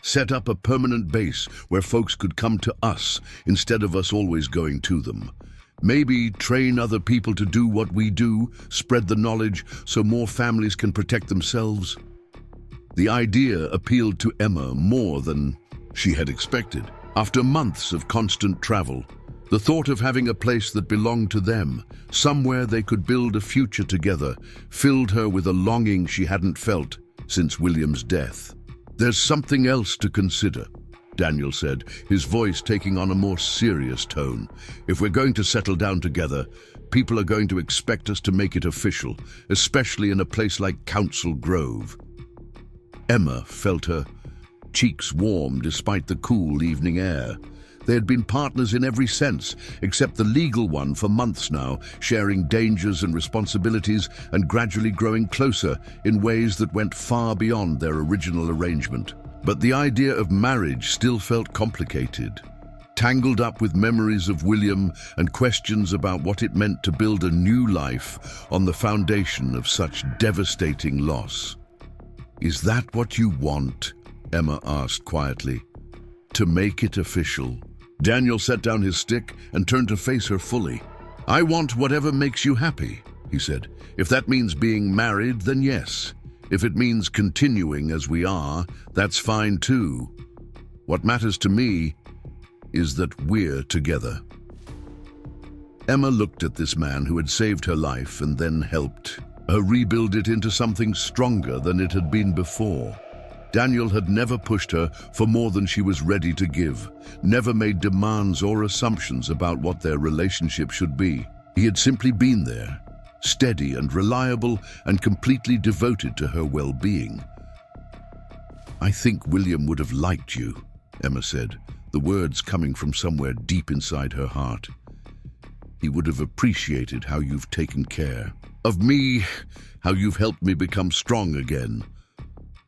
"Set up a permanent base where folks could come to us instead of us always going to them. Maybe train other people to do what we do, spread the knowledge so more families can protect themselves." The idea appealed to Emma more than she had expected. After months of constant travel, the thought of having a place that belonged to them, somewhere they could build a future together, filled her with a longing she hadn't felt since William's death. "There's something else to consider," Daniel said, his voice taking on a more serious tone. "If we're going to settle down together, people are going to expect us to make it official, especially in a place like Council Grove." Emma felt her cheeks warm despite the cool evening air. They had been partners in every sense, except the legal one for months now, sharing dangers and responsibilities and gradually growing closer in ways that went far beyond their original arrangement. But the idea of marriage still felt complicated, tangled up with memories of William and questions about what it meant to build a new life on the foundation of such devastating loss. "Is that what you want?" Emma asked quietly. "To make it official?" Daniel set down his stick and turned to face her fully. "I want whatever makes you happy," he said. "If that means being married, then yes. If it means continuing as we are, that's fine too. What matters to me is that we're together." Emma looked at this man who had saved her life and then helped her rebuild it into something stronger than it had been before. Daniel had never pushed her for more than she was ready to give, never made demands or assumptions about what their relationship should be. He had simply been there, steady and reliable and completely devoted to her well-being. "I think William would have liked you," Emma said, the words coming from somewhere deep inside her heart. "He would have appreciated how you've taken care of me, how you've helped me become strong again."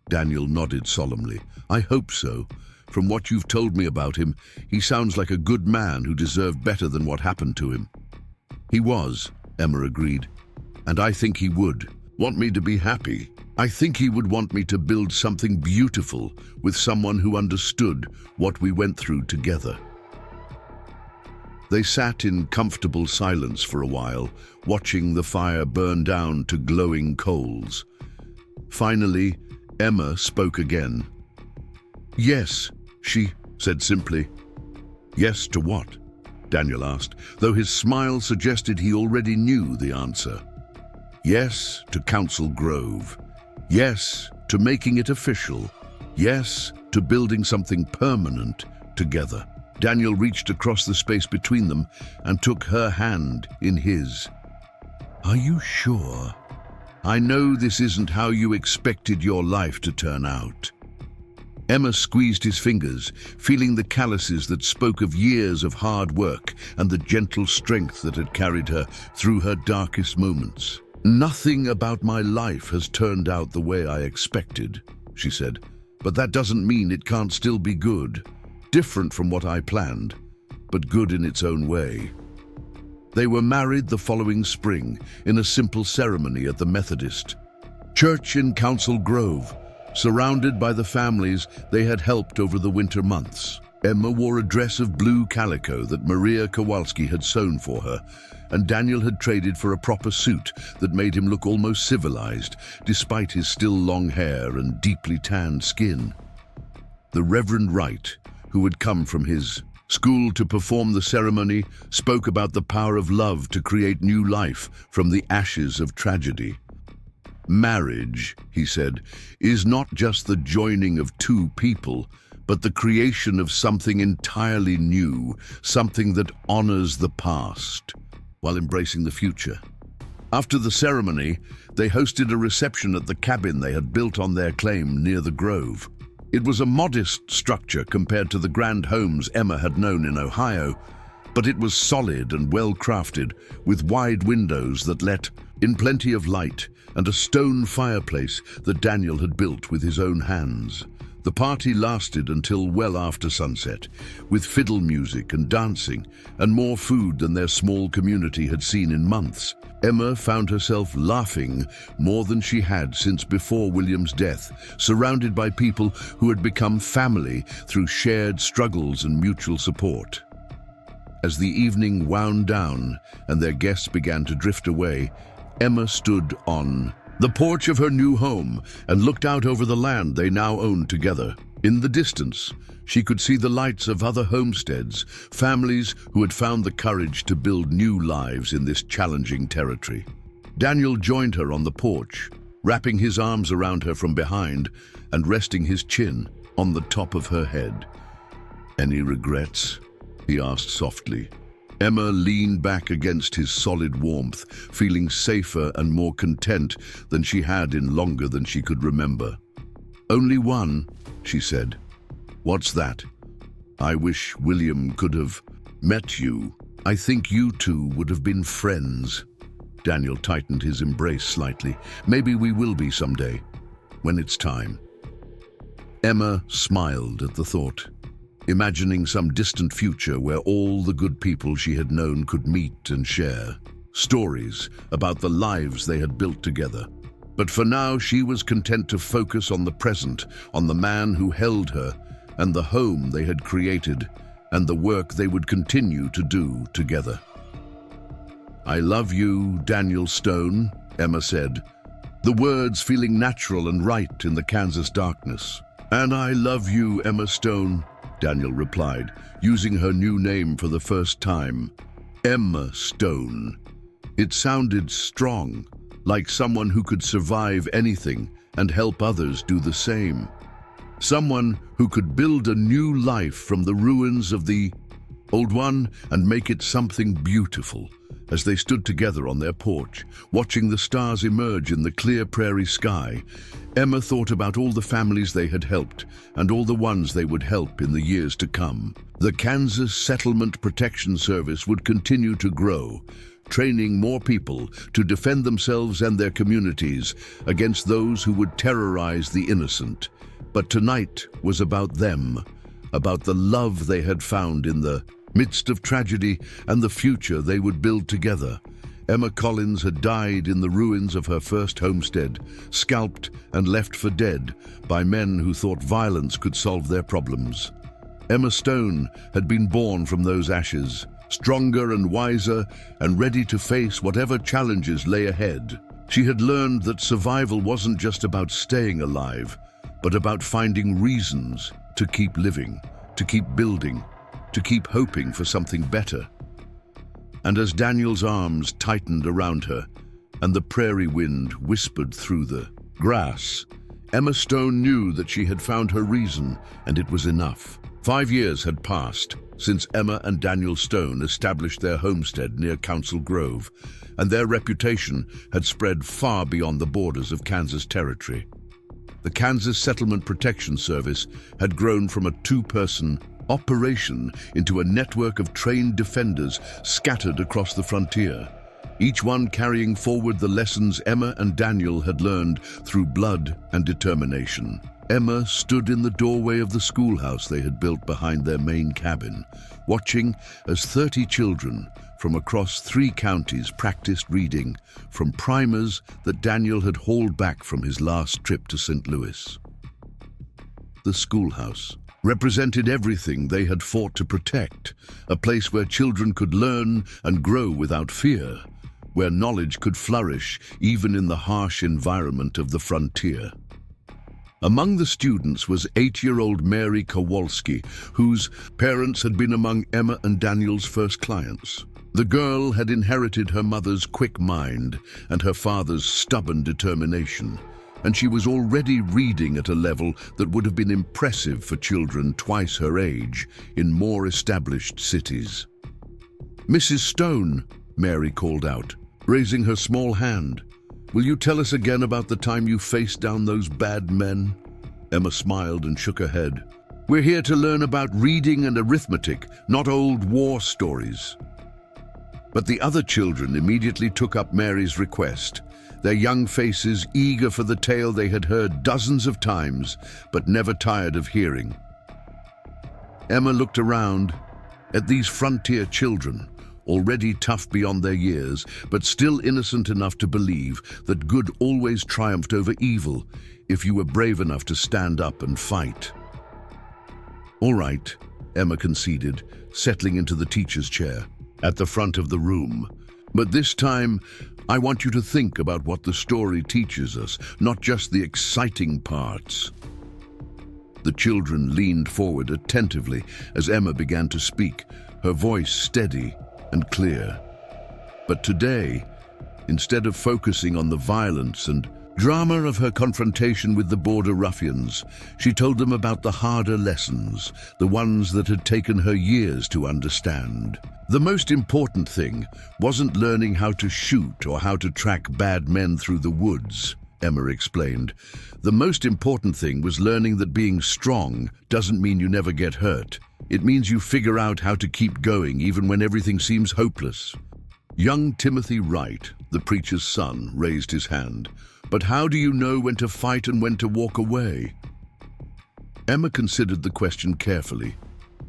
Daniel nodded solemnly. "I hope so. From what you've told me about him, he sounds like a good man who deserved better than what happened to him." "He was," Emma agreed. "And I think he would want me to be happy. I think he would want me to build something beautiful with someone who understood what we went through together." They sat in comfortable silence for a while, watching the fire burn down to glowing coals. Finally, Emma spoke again. "Yes," she said simply. "Yes to what?" Daniel asked, though his smile suggested he already knew the answer. "Yes to Council Grove. Yes to making it official. Yes to building something permanent together." Daniel reached across the space between them and took her hand in his. "Are you sure? I know this isn't how you expected your life to turn out." Emma squeezed his fingers, feeling the calluses that spoke of years of hard work and the gentle strength that had carried her through her darkest moments. "Nothing about my life has turned out the way I expected," she said, "but that doesn't mean it can't still be good. Different from what I planned, but good in its own way." They were married the following spring in a simple ceremony at the Methodist Church in Council Grove, surrounded by the families they had helped over the winter months. Emma wore a dress of blue calico that Maria Kowalski had sewn for her, and Daniel had traded for a proper suit that made him look almost civilized, despite his still long hair and deeply tanned skin. The Reverend Wright, who had come from his school to perform the ceremony, spoke about the power of love to create new life from the ashes of tragedy. "Marriage," he said, "is not just the joining of two people, but the creation of something entirely new, something that honors the past while embracing the future." After the ceremony, they hosted a reception at the cabin they had built on their claim near the grove. It was a modest structure compared to the grand homes Emma had known in Ohio, but it was solid and well-crafted, with wide windows that let in plenty of light and a stone fireplace that Daniel had built with his own hands. The party lasted until well after sunset, with fiddle music and dancing, and more food than their small community had seen in months. Emma found herself laughing more than she had since before William's death, surrounded by people who had become family through shared struggles and mutual support. As the evening wound down and their guests began to drift away, Emma stood on the porch of her new home and looked out over the land they now owned together. In the distance, she could see the lights of other homesteads, families who had found the courage to build new lives in this challenging territory. Daniel joined her on the porch, wrapping his arms around her from behind and resting his chin on the top of her head. "Any regrets?" he asked softly. Emma leaned back against his solid warmth, feeling safer and more content than she had in longer than she could remember. "Only one," she said. "What's that?" "I wish William could have met you. I think you two would have been friends." Daniel tightened his embrace slightly. "Maybe we will be someday, when it's time." Emma smiled at the thought, imagining some distant future where all the good people she had known could meet and share stories about the lives they had built together. But for now, she was content to focus on the present, on the man who held her, and the home they had created, and the work they would continue to do together. "I love you, Daniel Stone," Emma said, the words feeling natural and right in the Kansas darkness. "And I love you, Emma Stone," Daniel replied, using her new name for the first time. Emma Stone. It sounded strong, like someone who could survive anything and help others do the same. Someone who could build a new life from the ruins of the old one and make it something beautiful. As they stood together on their porch, watching the stars emerge in the clear prairie sky, Emma thought about all the families they had helped and all the ones they would help in the years to come. The Kansas Settlement Protection Service would continue to grow, training more people to defend themselves and their communities against those who would terrorize the innocent. But tonight was about them, about the love they had found in the midst of tragedy and the future they would build together. Emma Collins had died in the ruins of her first homestead, scalped and left for dead by men who thought violence could solve their problems. Emma Stone had been born from those ashes, stronger and wiser and ready to face whatever challenges lay ahead. She had learned that survival wasn't just about staying alive, but about finding reasons to keep living, to keep building, to keep hoping for something better. And as Daniel's arms tightened around her and the prairie wind whispered through the grass, Emma Stone knew that she had found her reason, and it was enough. 5 years had passed since Emma and Daniel Stone established their homestead near Council Grove, and their reputation had spread far beyond the borders of Kansas Territory. The Kansas Settlement Protection Service had grown from a two-person operation into a network of trained defenders scattered across the frontier, each one carrying forward the lessons Emma and Daniel had learned through blood and determination. Emma stood in the doorway of the schoolhouse they had built behind their main cabin, watching as 30 children from across 3 counties practiced reading from primers that Daniel had hauled back from his last trip to St. Louis. The schoolhouse represented everything they had fought to protect, a place where children could learn and grow without fear, where knowledge could flourish even in the harsh environment of the frontier. Among the students was 8-year-old Mary Kowalski, whose parents had been among Emma and Daniel's first clients. The girl had inherited her mother's quick mind and her father's stubborn determination, and she was already reading at a level that would have been impressive for children twice her age in more established cities. "Mrs. Stone," Mary called out, raising her small hand. "Will you tell us again about the time you faced down those bad men?" Emma smiled and shook her head. "We're here to learn about reading and arithmetic, not old war stories." But the other children immediately took up Mary's request, their young faces eager for the tale they had heard dozens of times, but never tired of hearing. Emma looked around at these frontier children, already tough beyond their years, but still innocent enough to believe that good always triumphed over evil if you were brave enough to stand up and fight. "All right," Emma conceded, settling into the teacher's chair at the front of the room. "But this time, I want you to think about what the story teaches us, not just the exciting parts." The children leaned forward attentively as Emma began to speak, her voice steady and clear. But today, instead of focusing on the violence and drama of her confrontation with the border ruffians, she told them about the harder lessons, the ones that had taken her years to understand. The most important thing wasn't learning how to shoot or how to track bad men through the woods, Emma explained. The most important thing was learning that being strong doesn't mean you never get hurt. It means you figure out how to keep going even when everything seems hopeless. Young Timothy Wright, the preacher's son, raised his hand. "But how do you know when to fight and when to walk away?" Emma considered the question carefully.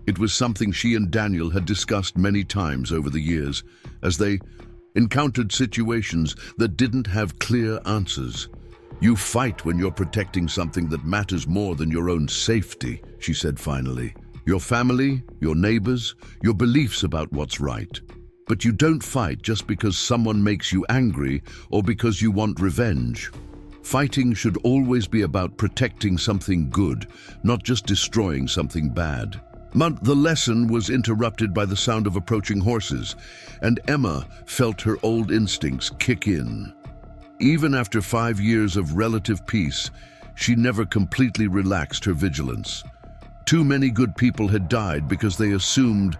It was something she and Daniel had discussed many times over the years as they encountered situations that didn't have clear answers. "You fight when you're protecting something that matters more than your own safety," she said finally. "Your family, your neighbors, your beliefs about what's right. But you don't fight just because someone makes you angry or because you want revenge. Fighting should always be about protecting something good, not just destroying something bad." But the lesson was interrupted by the sound of approaching horses, and Emma felt her old instincts kick in. Even after 5 years of relative peace, she never completely relaxed her vigilance. Too many good people had died because they assumed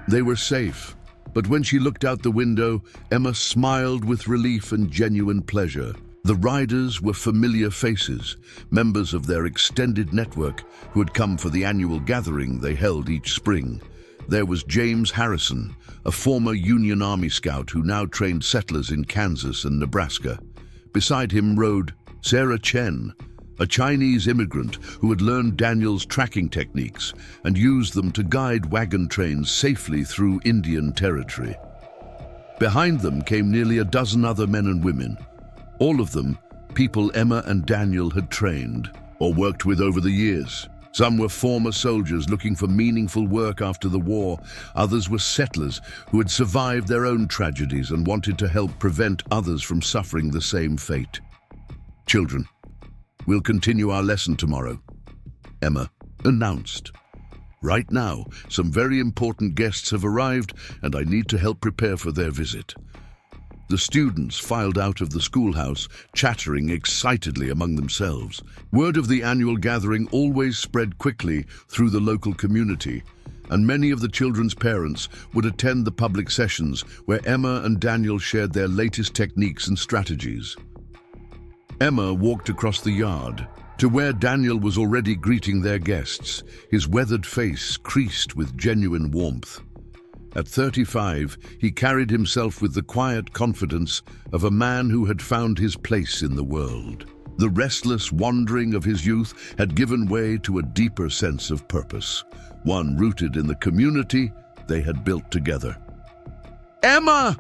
they were safe. But when she looked out the window, Emma smiled with relief and genuine pleasure. The riders were familiar faces, members of their extended network who had come for the annual gathering they held each spring. There was James Harrison, a former Union Army scout who now trained settlers in Kansas and Nebraska. Beside him rode Sarah Chen, a Chinese immigrant who had learned Daniel's tracking techniques and used them to guide wagon trains safely through Indian territory. Behind them came nearly a dozen other men and women, all of them people Emma and Daniel had trained or worked with over the years. Some were former soldiers looking for meaningful work after the war. Others were settlers who had survived their own tragedies and wanted to help prevent others from suffering the same fate. "Children, we'll continue our lesson tomorrow," Emma announced. "Right now, some very important guests have arrived and I need to help prepare for their visit." The students filed out of the schoolhouse, chattering excitedly among themselves. Word of the annual gathering always spread quickly through the local community, and many of the children's parents would attend the public sessions where Emma and Daniel shared their latest techniques and strategies. Emma walked across the yard, to where Daniel was already greeting their guests, his weathered face creased with genuine warmth. At 35, he carried himself with the quiet confidence of a man who had found his place in the world. The restless wandering of his youth had given way to a deeper sense of purpose, one rooted in the community they had built together. "Emma!"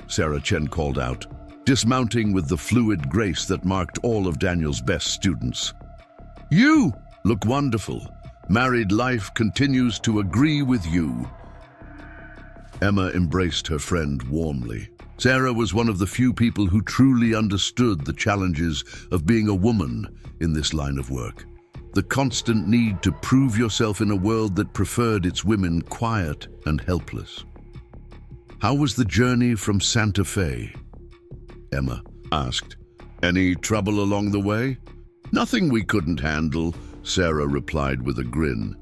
Sarah Chen called out, dismounting with the fluid grace that marked all of Daniel's best students. "You look wonderful. Married life continues to agree with you." Emma embraced her friend warmly. Sarah was one of the few people who truly understood the challenges of being a woman in this line of work. The constant need to prove yourself in a world that preferred its women quiet and helpless. "How was the journey from Santa Fe?" Emma asked. "Any trouble along the way?" "Nothing we couldn't handle," Sarah replied with a grin.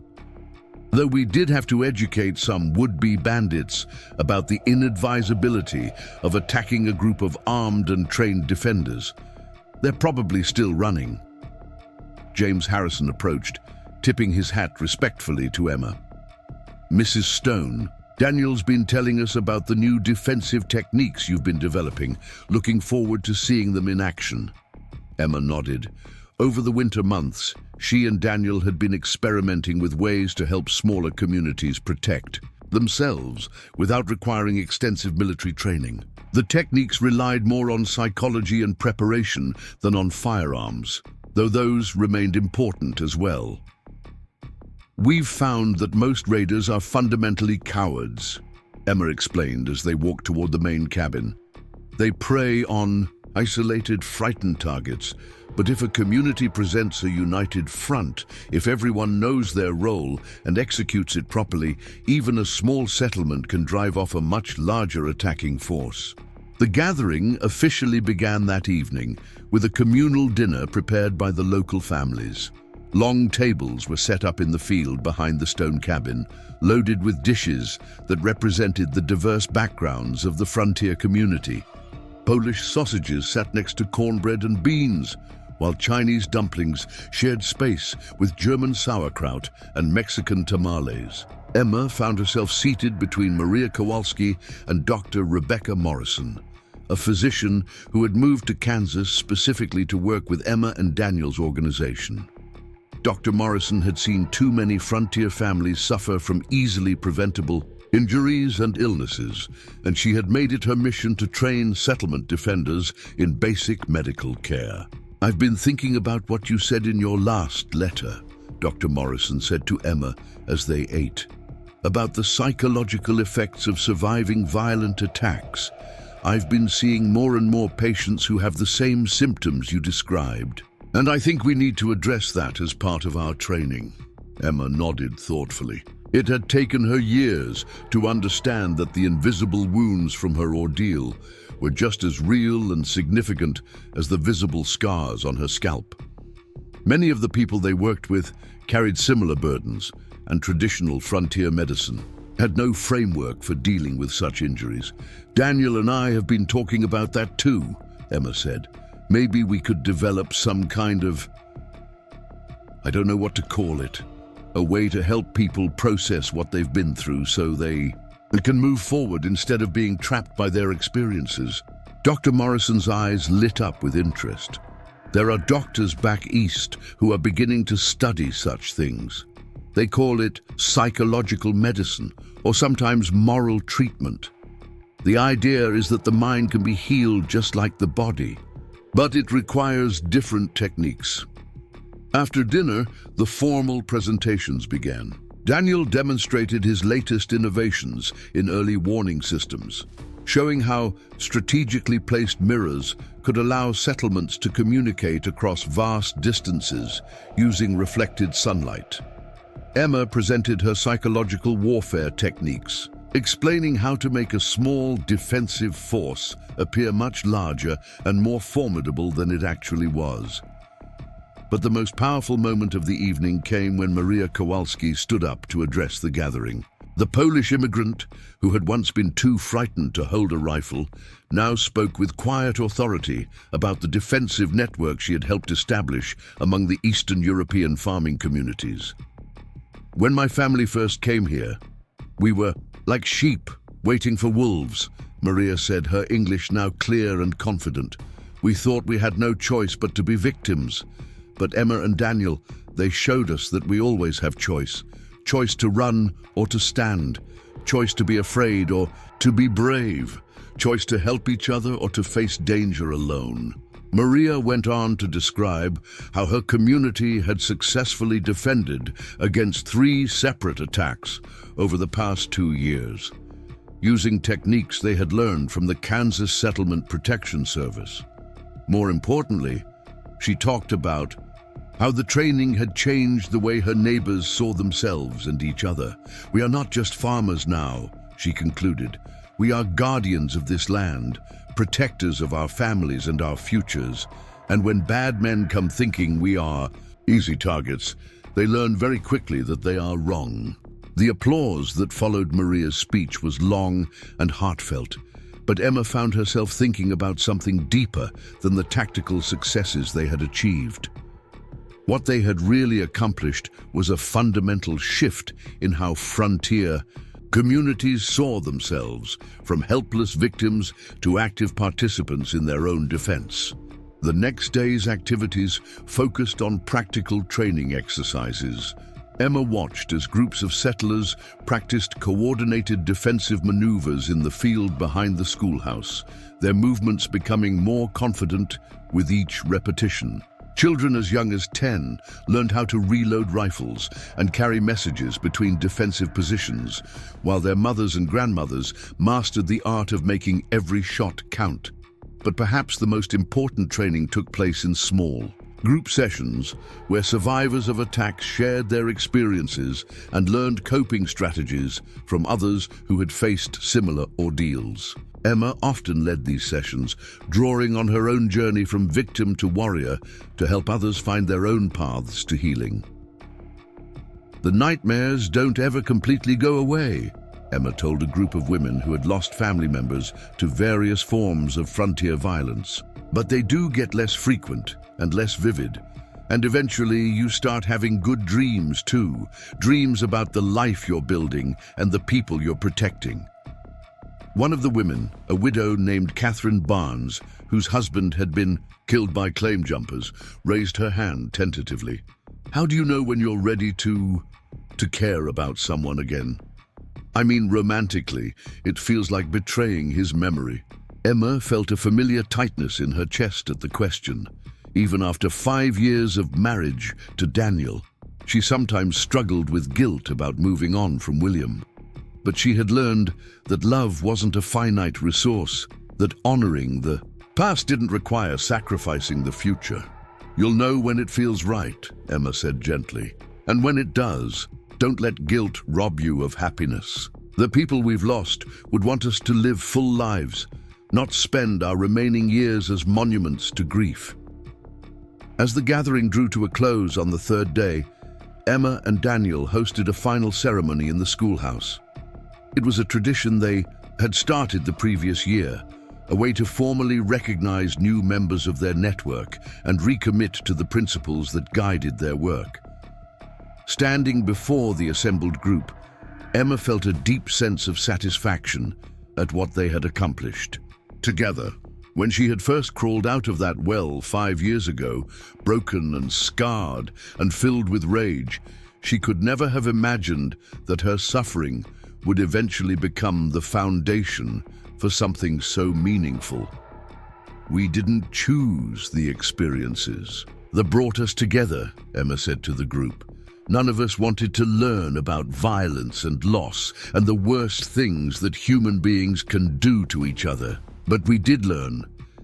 "Though we did have to educate some would-be bandits about the inadvisability of attacking a group of armed and trained defenders. They're probably still running." James Harrison approached, tipping his hat respectfully to Emma. "Mrs. Stone, Daniel's been telling us about the new defensive techniques you've been developing. Looking forward to seeing them in action." Emma nodded. Over the winter months, she and Daniel had been experimenting with ways to help smaller communities protect themselves without requiring extensive military training. The techniques relied more on psychology and preparation than on firearms, though those remained important as well. "We've found that most raiders are fundamentally cowards," Emma explained as they walked toward the main cabin. "They prey on isolated, frightened targets, but if a community presents a united front, if everyone knows their role and executes it properly, even a small settlement can drive off a much larger attacking force." The gathering officially began that evening with a communal dinner prepared by the local families. Long tables were set up in the field behind the stone cabin, loaded with dishes that represented the diverse backgrounds of the frontier community. Polish sausages sat next to cornbread and beans, while Chinese dumplings shared space with German sauerkraut and Mexican tamales. Emma found herself seated between Maria Kowalski and Dr. Rebecca Morrison, a physician who had moved to Kansas specifically to work with Emma and Daniel's organization. Dr. Morrison had seen too many frontier families suffer from easily preventable injuries and illnesses, and she had made it her mission to train settlement defenders in basic medical care. "I've been thinking about what you said in your last letter," Dr. Morrison said to Emma as they ate, "about the psychological effects of surviving violent attacks. I've been seeing more and more patients who have the same symptoms you described, and I think we need to address that as part of our training." Emma nodded thoughtfully. It had taken her years to understand that the invisible wounds from her ordeal were just as real and significant as the visible scars on her scalp. Many of the people they worked with carried similar burdens, and traditional frontier medicine had no framework for dealing with such injuries. "Daniel and I have been talking about that too," Emma said. "Maybe we could develop some kind of, I don't know what to call it, a way to help people process what they've been through so they can move forward instead of being trapped by their experiences." Dr. Morrison's eyes lit up with interest. "There are doctors back east who are beginning to study such things. They call it psychological medicine, or sometimes moral treatment. The idea is that the mind can be healed just like the body, but it requires different techniques." After dinner, the formal presentations began. Daniel demonstrated his latest innovations in early warning systems, showing how strategically placed mirrors could allow settlements to communicate across vast distances using reflected sunlight. Emma presented her psychological warfare techniques, explaining how to make a small defensive force appear much larger and more formidable than it actually was. But the most powerful moment of the evening came when Maria Kowalski stood up to address the gathering. The Polish immigrant, who had once been too frightened to hold a rifle, now spoke with quiet authority about the defensive network she had helped establish among the Eastern European farming communities. "When my family first came here, we were like sheep waiting for wolves," Maria said, her English now clear and confident. "We thought we had no choice but to be victims. But Emma and Daniel, they showed us that we always have choice. Choice to run or to stand. Choice to be afraid or to be brave. Choice to help each other or to face danger alone." Maria went on to describe how her community had successfully defended against 3 separate attacks over the past 2 years, using techniques they had learned from the Kansas Settlement Protection Service. More importantly, she talked about how the training had changed the way her neighbors saw themselves and each other. "We are not just farmers now," she concluded. "We are guardians of this land, protectors of our families and our futures. And when bad men come thinking we are easy targets, they learn very quickly that they are wrong." The applause that followed Maria's speech was long and heartfelt, but Emma found herself thinking about something deeper than the tactical successes they had achieved. What they had really accomplished was a fundamental shift in how frontier communities saw themselves, from helpless victims to active participants in their own defense. The next day's activities focused on practical training exercises. Emma watched as groups of settlers practiced coordinated defensive maneuvers in the field behind the schoolhouse, their movements becoming more confident with each repetition. Children as young as 10 learned how to reload rifles and carry messages between defensive positions, while their mothers and grandmothers mastered the art of making every shot count. But perhaps the most important training took place in small group sessions, where survivors of attacks shared their experiences and learned coping strategies from others who had faced similar ordeals. Emma often led these sessions, drawing on her own journey from victim to warrior to help others find their own paths to healing. "The nightmares don't ever completely go away," Emma told a group of women who had lost family members to various forms of frontier violence. "But they do get less frequent and less vivid. And eventually you start having good dreams too, dreams about the life you're building and the people you're protecting." One of the women, a widow named Catherine Barnes, whose husband had been killed by claim jumpers, raised her hand tentatively. "How do you know when you're ready to care about someone again? I mean romantically, it feels like betraying his memory." Emma felt a familiar tightness in her chest at the question. Even after 5 years of marriage to Daniel, she sometimes struggled with guilt about moving on from William. But she had learned that love wasn't a finite resource, that honoring the past didn't require sacrificing the future. "You'll know when it feels right," Emma said gently. "And when it does, don't let guilt rob you of happiness. The people we've lost would want us to live full lives, not spend our remaining years as monuments to grief." As the gathering drew to a close on the 3rd day, Emma and Daniel hosted a final ceremony in the schoolhouse. It was a tradition they had started the previous year, a way to formally recognize new members of their network and recommit to the principles that guided their work. Standing before the assembled group, Emma felt a deep sense of satisfaction at what they had accomplished. Together, when she had first crawled out of that well 5 years ago, broken and scarred and filled with rage, she could never have imagined that her suffering would eventually become the foundation for something so meaningful. "We didn't choose the experiences that brought us together," Emma said to the group. "None of us wanted to learn about violence and loss and the worst things that human beings can do to each other. But we did learn,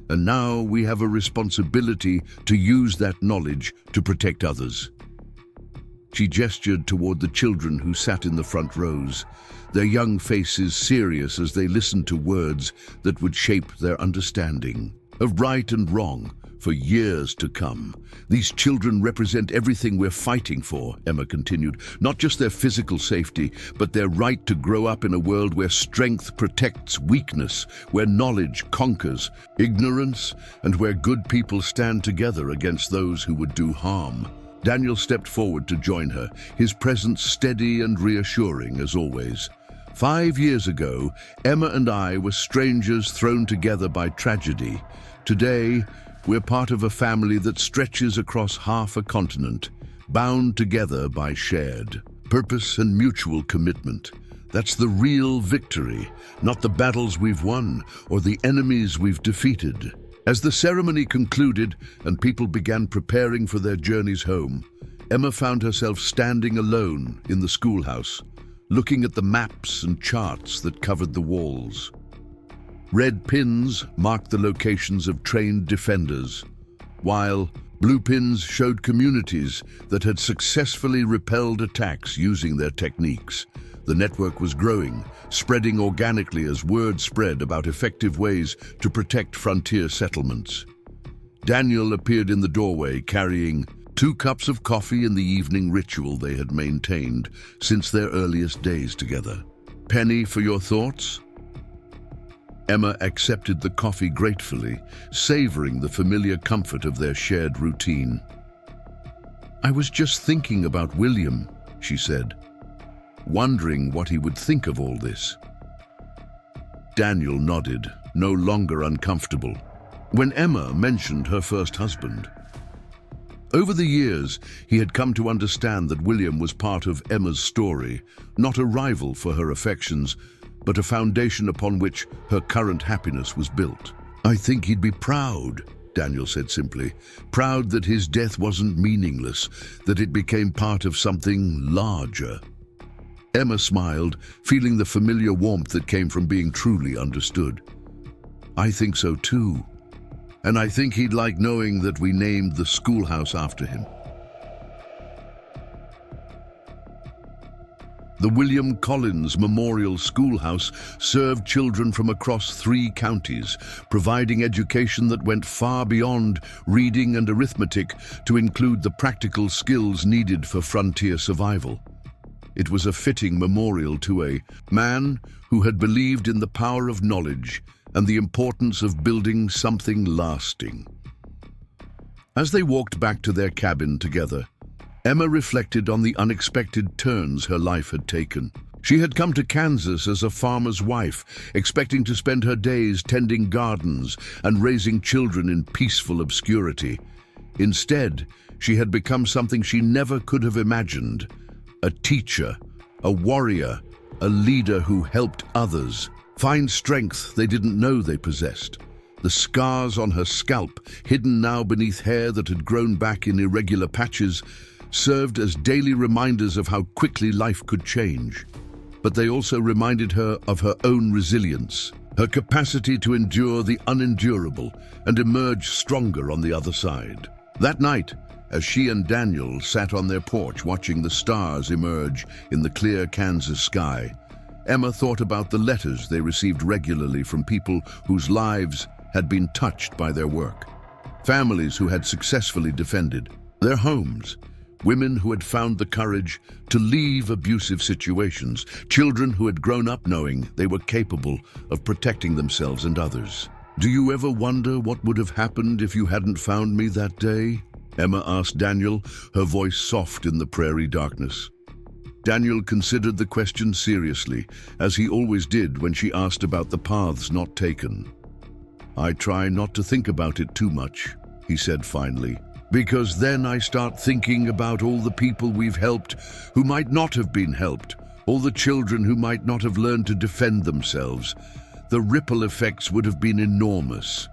and now we have a responsibility to use that knowledge to protect others." She gestured toward the children who sat in the front rows, their young faces serious as they listened to words that would shape their understanding of right and wrong, for years to come. These children represent everything we're fighting for, Emma continued. Not just their physical safety, but their right to grow up in a world where strength protects weakness, where knowledge conquers ignorance, and where good people stand together against those who would do harm. Daniel stepped forward to join her, his presence steady and reassuring as always. 5 years ago, Emma and I were strangers thrown together by tragedy. Today, we're part of a family that stretches across half a continent, bound together by shared purpose and mutual commitment. That's the real victory, not the battles we've won or the enemies we've defeated. As the ceremony concluded and people began preparing for their journeys home, Emma found herself standing alone in the schoolhouse, looking at the maps and charts that covered the walls. Red pins marked the locations of trained defenders, while blue pins showed communities that had successfully repelled attacks using their techniques. The network was growing, spreading organically as word spread about effective ways to protect frontier settlements. Daniel appeared in the doorway carrying 2 cups of coffee in the evening ritual they had maintained since their earliest days together. "Penny for your thoughts?" Emma accepted the coffee gratefully, savoring the familiar comfort of their shared routine. "I was just thinking about William," she said, wondering what he would think of all this. Daniel nodded, no longer uncomfortable, when Emma mentioned her first husband. Over the years, he had come to understand that William was part of Emma's story, not a rival for her affections, but a foundation upon which her current happiness was built. "I think he'd be proud," Daniel said simply, "proud that his death wasn't meaningless, that it became part of something larger." Emma smiled, feeling the familiar warmth that came from being truly understood. "I think so too. And I think he'd like knowing that we named the schoolhouse after him." The William Collins Memorial Schoolhouse served children from across 3 counties, providing education that went far beyond reading and arithmetic to include the practical skills needed for frontier survival. It was a fitting memorial to a man who had believed in the power of knowledge and the importance of building something lasting. As they walked back to their cabin together, Emma reflected on the unexpected turns her life had taken. She had come to Kansas as a farmer's wife, expecting to spend her days tending gardens and raising children in peaceful obscurity. Instead, she had become something she never could have imagined: a teacher, a warrior, a leader who helped others find strength they didn't know they possessed. The scars on her scalp, hidden now beneath hair that had grown back in irregular patches, served as daily reminders of how quickly life could change. But they also reminded her of her own resilience, her capacity to endure the unendurable and emerge stronger on the other side. That night, as she and Daniel sat on their porch watching the stars emerge in the clear Kansas sky, Emma thought about the letters they received regularly from people whose lives had been touched by their work. Families who had successfully defended their homes, women who had found the courage to leave abusive situations, children who had grown up knowing they were capable of protecting themselves and others. "Do you ever wonder what would have happened if you hadn't found me that day?" Emma asked Daniel, her voice soft in the prairie darkness. Daniel considered the question seriously, as he always did when she asked about the paths not taken. "I try not to think about it too much," he said finally, "because then I start thinking about all the people we've helped who might not have been helped, all the children who might not have learned to defend themselves. The ripple effects would have been enormous."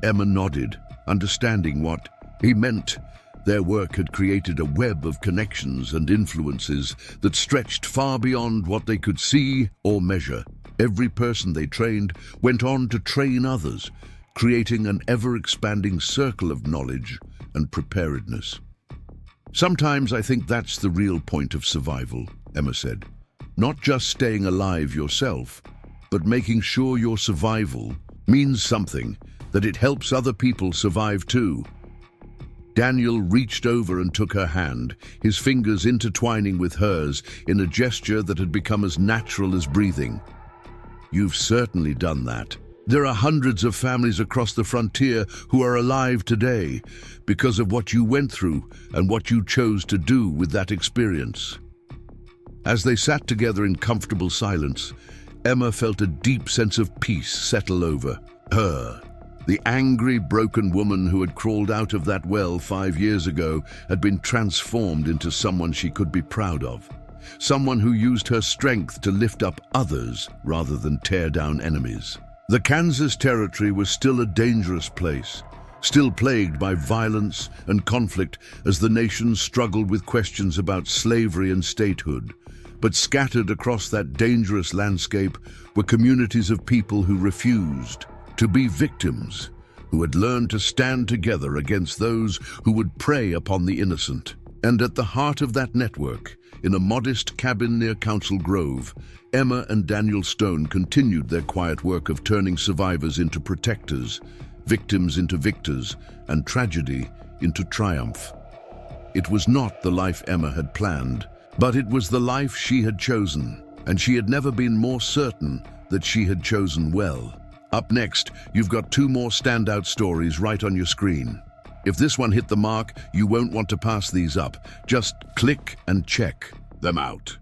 Emma nodded, understanding what he meant. Their work had created a web of connections and influences that stretched far beyond what they could see or measure. Every person they trained went on to train others, creating an ever-expanding circle of knowledge and preparedness. "Sometimes I think that's the real point of survival," Emma said. "Not just staying alive yourself, but making sure your survival means something that it helps other people survive too. Daniel reached over and took her hand, his fingers intertwining with hers in a gesture that had become as natural as breathing. "You've certainly done that. There are hundreds of families across the frontier who are alive today because of what you went through and what you chose to do with that experience." As they sat together in comfortable silence, Emma felt a deep sense of peace settle over her. The angry, broken woman who had crawled out of that well 5 years ago had been transformed into someone she could be proud of. Someone who used her strength to lift up others rather than tear down enemies. The Kansas Territory was still a dangerous place, still plagued by violence and conflict as the nation struggled with questions about slavery and statehood. But scattered across that dangerous landscape were communities of people who refused to be victims, who had learned to stand together against those who would prey upon the innocent. And at the heart of that network, in a modest cabin near Council Grove, Emma and Daniel Stone continued their quiet work of turning survivors into protectors, victims into victors, and tragedy into triumph. It was not the life Emma had planned, but it was the life she had chosen, and she had never been more certain that she had chosen well. Up next, you've got 2 more standout stories right on your screen. If this one hit the mark, you won't want to pass these up. Just click and check them out.